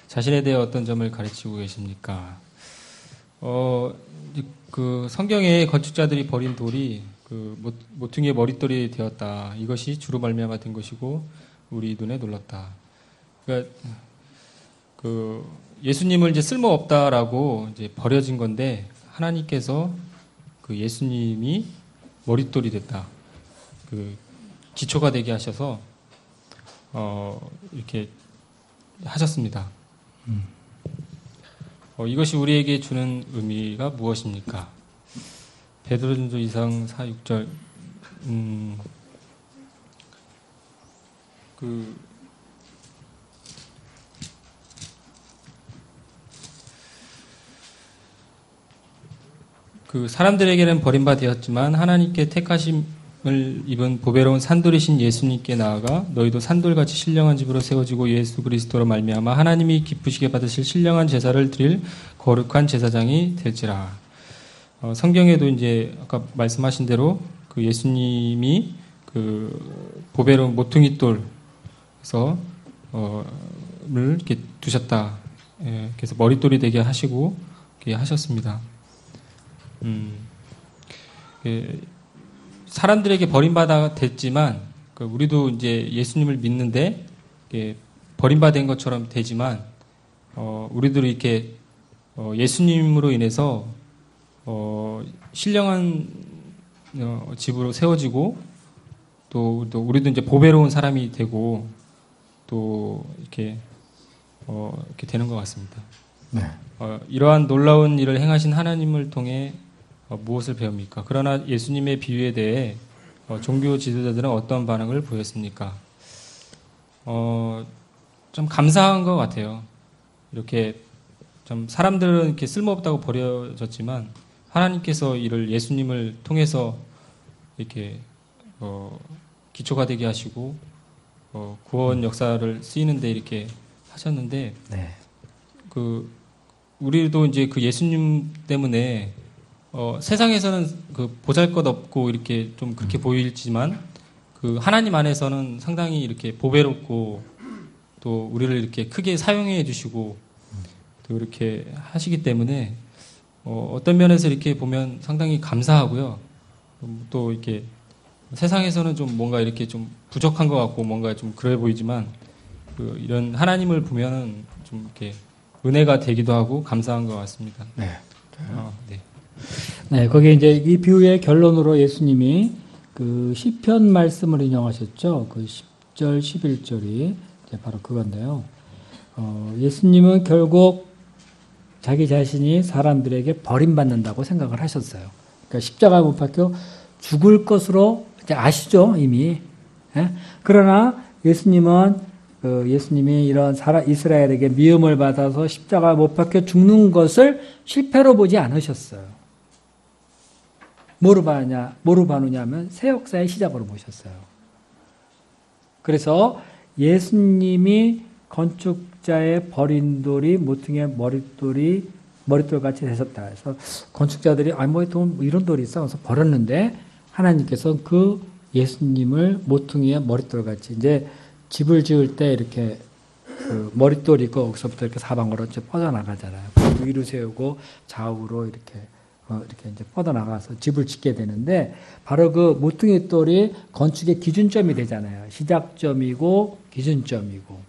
자신에 대해 어떤 점을 가르치고 계십니까? 그 성경에 건축자들이 버린 돌이 그 모퉁이의 머릿돌이 되었다. 이것이 주로 말미암아 된 것이고 우리 눈에 놀랐다. 그러니까 그 예수님을 이제 쓸모없다라고 이제 버려진 건데 하나님께서 그 예수님이 머릿돌이 됐다. 그 기초가 되게 하셔서 이렇게 하셨습니다. 이것이 우리에게 주는 의미가 무엇입니까? 베드로전서 2장 4, 6절 그 사람들에게는 버림받았지만 하나님께 택하심을 입은 보배로운 산돌이신 예수님께 나아가 너희도 산돌같이 신령한 집으로 세워지고 예수 그리스도로 말미암아 하나님이 기쁘시게 받으실 신령한 제사를 드릴 거룩한 제사장이 될지라. 성경에도 이제 아까 말씀하신 대로 그 예수님이 그 보배로운 모퉁이 돌에서 를 이렇게 두셨다. 예, 그래서 머릿돌이 되게 하시고 이렇게 하셨습니다. 사람들에게 버림받아 됐지만 우리도 이제 예수님을 믿는데 버림받은 것처럼 되지만 우리도 이렇게 예수님으로 인해서 신령한 집으로 세워지고 또 우리도 이제 보배로운 사람이 되고 또 이렇게 되는 것 같습니다. 네. 이러한 놀라운 일을 행하신 하나님을 통해 무엇을 배웁니까? 그러나 예수님의 비유에 대해 종교 지도자들은 어떤 반응을 보였습니까? 좀 감사한 것 같아요. 이렇게 좀 사람들은 이렇게 쓸모없다고 버려졌지만 하나님께서 이를 예수님을 통해서 이렇게 기초가 되게 하시고 구원 역사를 쓰이는데 이렇게 하셨는데 네. 우리도 이제 그 예수님 때문에 세상에서는 그 보잘것없고 이렇게 좀 그렇게 보일지만 그 하나님 안에서는 상당히 이렇게 보배롭고 또 우리를 이렇게 크게 사용해 주시고 또 이렇게 하시기 때문에 어떤 면에서 이렇게 보면 상당히 감사하고요. 또 이렇게 세상에서는 좀 뭔가 이렇게 좀 부족한 것 같고 뭔가 좀 그래 보이지만 이런 하나님을 보면은 좀 이렇게 은혜가 되기도 하고 감사한 것 같습니다. 네. 네. 네, 거기에 이제 이 비유의 결론으로 예수님이 그 시편 말씀을 인용하셨죠. 그 10절, 11절이 이제 바로 그건데요. 예수님은 결국 자기 자신이 사람들에게 버림받는다고 생각을 하셨어요. 그러니까 십자가에 못 박혀 죽을 것으로 이제 아시죠, 이미. 예? 그러나 예수님이 이런 이스라엘에게 미움을 받아서 십자가에 못 박혀 죽는 것을 실패로 보지 않으셨어요. 뭐로 봐느냐면 새 역사의 시작으로 보셨어요. 그래서 예수님이 건축자의 버린 돌이 모퉁이의 머릿돌같이 되셨다. 그래서 건축자들이 이런 돌이 있어 그래서 버렸는데 하나님께서 그 예수님을 모퉁이의 머릿돌같이 이제 집을 지을 때 이렇게 그 머릿돌이 있고 거기서부터 이렇게 사방으로 이제 뻗어나가잖아요. 위로 세우고 좌우로 이렇게 이제 뻗어나가서 집을 짓게 되는데 바로 그 모퉁이 돌이 건축의 기준점이 되잖아요. 시작점이고 기준점이고.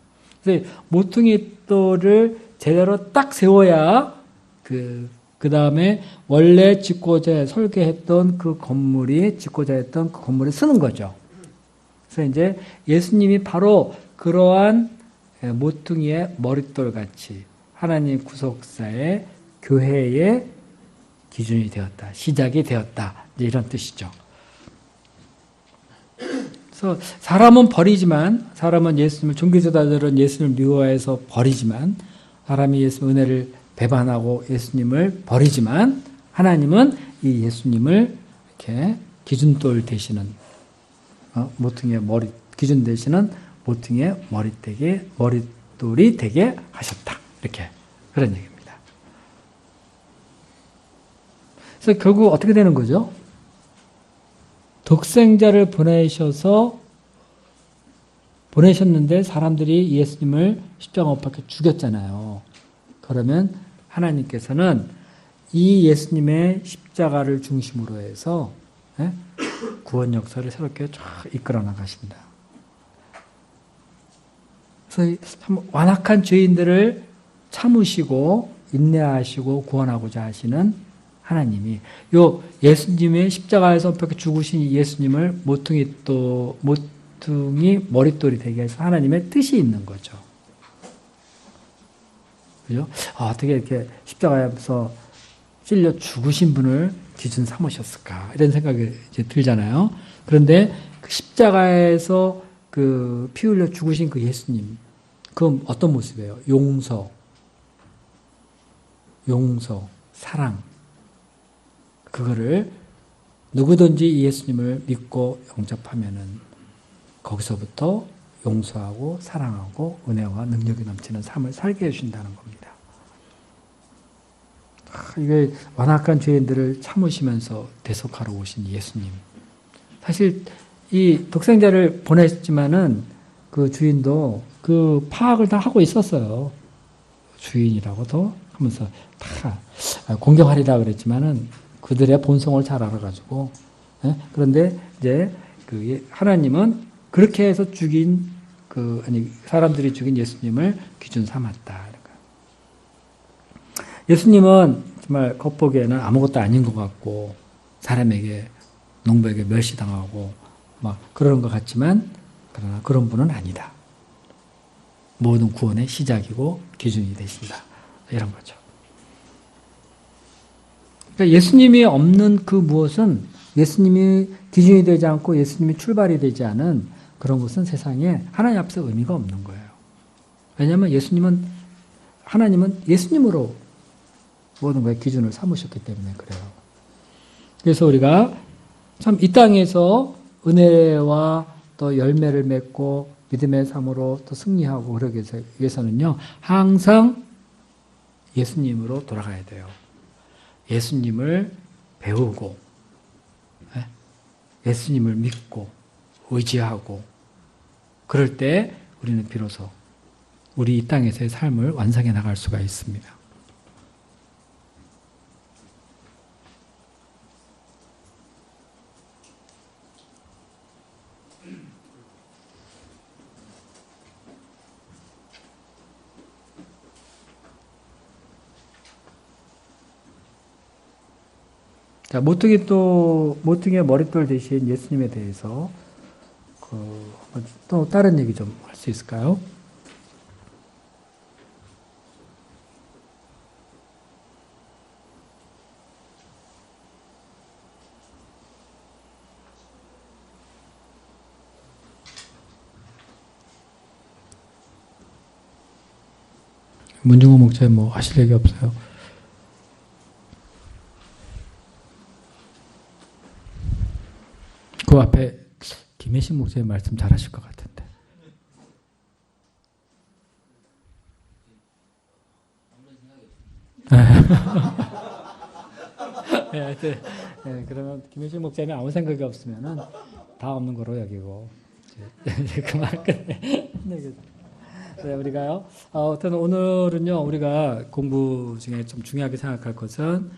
그래서 모퉁이 돌을 제대로 딱 세워야 그 다음에 원래 짓고자 설계했던 그 건물이 쓰는 거죠. 그래서 이제 예수님이 바로 그러한 모퉁이의 머릿돌 같이 하나님 구속사의 교회의 기준이 되었다. 시작이 되었다. 이런 뜻이죠. 그래서 사람은 종교지도자들은 예수님을 미워해서 버리지만 사람이 예수 은혜를 배반하고 예수님을 버리지만 하나님은 이 예수님을 이렇게 기준돌 되시는 모퉁이의 기준 되시는 모퉁이의 머릿돌이 되게 하셨다. 이렇게 그런 얘기입니다. 그래서 결국 어떻게 되는 거죠? 독생자를 보내셨는데 사람들이 예수님을 십자가 못 박혀 죽였잖아요. 그러면 하나님께서는 이 예수님의 십자가를 중심으로 해서 구원 역사를 새롭게 쫙 이끌어 나가신다. 그래서 참 완악한 죄인들을 참으시고 인내하시고 구원하고자 하시는 하나님이 예수님의 십자가에서 벽에 죽으신 예수님을 모퉁이 머릿돌이 되게 해서 하나님의 뜻이 있는 거죠. 그죠? 어떻게 이렇게 십자가에서 찔려 죽으신 분을 기준 삼으셨을까? 이런 생각이 이제 들잖아요. 그런데 그 십자가에서 그 피 흘려 죽으신 그 예수님, 그 어떤 모습이에요? 용서, 사랑. 그거를 누구든지 이 예수님을 믿고 영접하면은 거기서부터 용서하고 사랑하고 은혜와 능력이 넘치는 삶을 살게 해주신다는 겁니다. 이게 완악한 죄인들을 참으시면서 대속하러 오신 예수님. 사실 이 독생자를 보냈지만은 그 주인도 그 파악을 다 하고 있었어요. 주인이라고도 하면서 다 공경하리라 그랬지만은 그들의 본성을 잘 알아가지고, 그런데 이제 그 하나님은 그렇게 해서 사람들이 죽인 예수님을 기준 삼았다. 예수님은 정말 겉보기에는 아무것도 아닌 것 같고, 사람에게, 농부에게 멸시당하고, 막 그러는 것 같지만, 그러나 그런 분은 아니다. 모든 구원의 시작이고 기준이 되신다. 이런 거죠. 그러니까 예수님이 없는 그 무엇은 예수님이 기준이 되지 않고 예수님이 출발이 되지 않은 그런 것은 세상에 하나님 앞에서 의미가 없는 거예요. 왜냐하면 하나님은 예수님으로 모든 것의 기준을 삼으셨기 때문에 그래요. 그래서 우리가 참 이 땅에서 은혜와 또 열매를 맺고 믿음의 삶으로 또 승리하고 그러기 위해서는요, 항상 예수님으로 돌아가야 돼요. 예수님을 배우고, 예수님을 믿고, 의지하고, 그럴 때 우리는 비로소 우리 이 땅에서의 삶을 완성해 나갈 수가 있습니다. 자, 모퉁이의 머릿돌 대신 예수님에 대해서 또 다른 얘기 좀 할 수 있을까요? 문중호 목사님 뭐 하실 얘기 없어요? 그 앞에 김혜신 목사님 말씀 잘하실 것 같은데. 그러면 김혜신 목사님 아무 생각이 없으면은 다 없는 거로 여기고 그만 끝내. 네, 우리가요. 어떤 오늘은요, 우리가 공부 중에 좀 중요하게 생각할 것은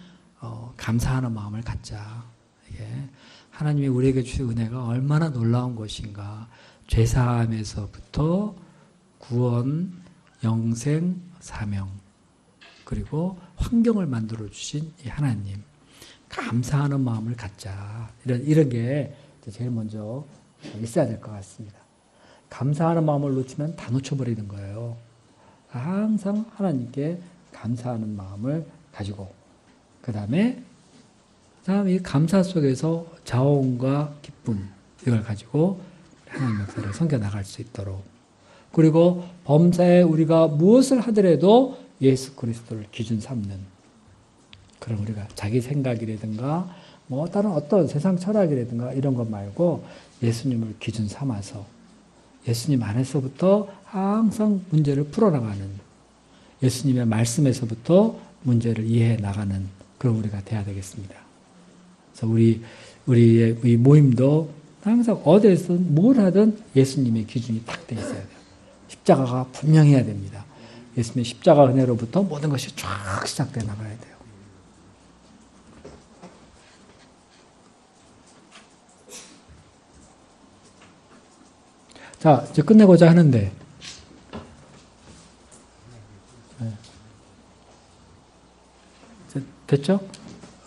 감사하는 마음을 갖자. 이게 하나님이 우리에게 주신 은혜가 얼마나 놀라운 것인가. 죄사함에서부터 구원, 영생, 사명, 그리고 환경을 만들어 주신 이 하나님. 감사하는 마음을 갖자. 이런 게 제일 먼저 있어야 될 것 같습니다. 감사하는 마음을 놓치면 다 놓쳐버리는 거예요. 항상 하나님께 감사하는 마음을 가지고, 그 다음에 이 감사 속에서 자원과 기쁨, 이걸 가지고 하나님 역사를 섬겨나갈 수 있도록, 그리고 범사에 우리가 무엇을 하더라도 예수 그리스도를 기준 삼는, 그럼 우리가 자기 생각이라든가 뭐 다른 어떤 세상 철학이라든가 이런 것 말고 예수님을 기준 삼아서 예수님 안에서부터 항상 문제를 풀어나가는, 예수님의 말씀에서부터 문제를 이해해 나가는 그런 우리가 돼야 되겠습니다. 그래서 우리의 이 모임도 항상 어디에서든 뭘 하든 예수님의 기준이 딱 돼 있어야 돼요. 십자가가 분명해야 됩니다. 예수님의 십자가 은혜로부터 모든 것이 쫙 시작돼 나가야 돼요. 자, 이제 끝내고자 하는데, 됐죠?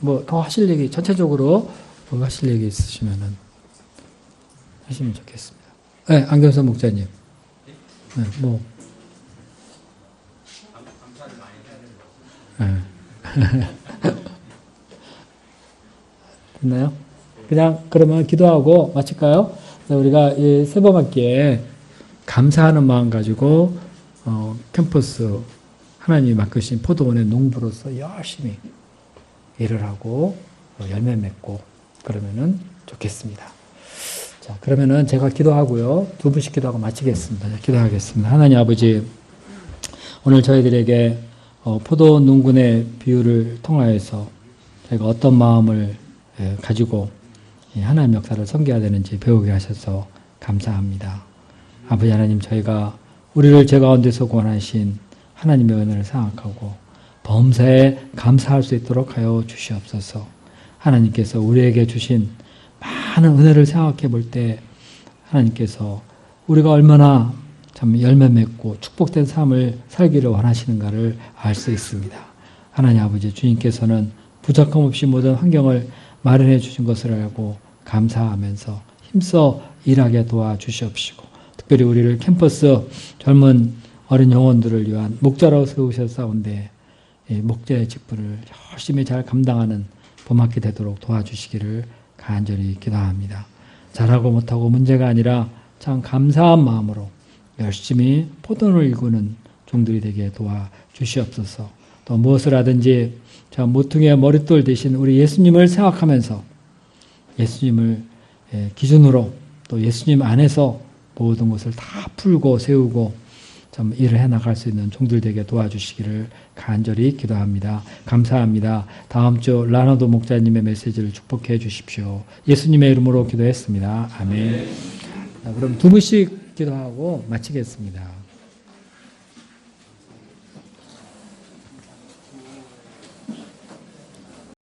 뭐 더 하실 얘기, 전체적으로 뭐 하실 얘기 있으시면은 하시면 좋겠습니다. 네, 안경선 목사님. 네, 뭐. 네. 됐나요? 그냥 그러면 기도하고 마칠까요? 그래서 우리가 이 세범학기에 감사하는 마음 가지고 캠퍼스 하나님이 맡기신 포도원의 농부로서 열심히 일을 하고 열매 맺고 그러면은 좋겠습니다. 자, 그러면은 제가 기도하고요. 두 분씩 기도하고 마치겠습니다. 기도하겠습니다. 하나님 아버지, 오늘 저희들에게 포도원 농군의 비유를 통하여서 저희가 어떤 마음을 가지고 하나님 역사를 섬겨야 되는지 배우게 하셔서 감사합니다. 아버지 하나님, 저희가 우리를 죄 가운데서 구원하신 하나님의 은혜를 생각하고 범사에 감사할 수 있도록 하여 주시옵소서. 하나님께서 우리에게 주신 많은 은혜를 생각해 볼 때 하나님께서 우리가 얼마나 참 열매 맺고 축복된 삶을 살기를 원하시는가를 알 수 있습니다. 하나님 아버지, 주님께서는 부족함 없이 모든 환경을 마련해 주신 것을 알고 감사하면서 힘써 일하게 도와주시옵시고, 특별히 우리를 캠퍼스 젊은 어린 영혼들을 위한 목자로 세우셨사온데 목자의 직분을 열심히 잘 감당하는 봄학기 되도록 도와주시기를 간절히 기도합니다. 잘하고 못하고 문제가 아니라 참 감사한 마음으로 열심히 포도를 일구는 종들이 되게 도와주시옵소서. 또 무엇을 하든지 저 모퉁이의 머릿돌 대신 우리 예수님을 생각하면서 예수님을 기준으로 또 예수님 안에서 모든 것을 다 풀고 세우고 좀 일을 해나갈 수 있는 종들 되게 도와주시기를 간절히 기도합니다. 감사합니다. 다음 주 라나도 목자님의 메시지를 축복해 주십시오. 예수님의 이름으로 기도했습니다. 아멘. 자, 그럼 두 분씩 기도하고 마치겠습니다.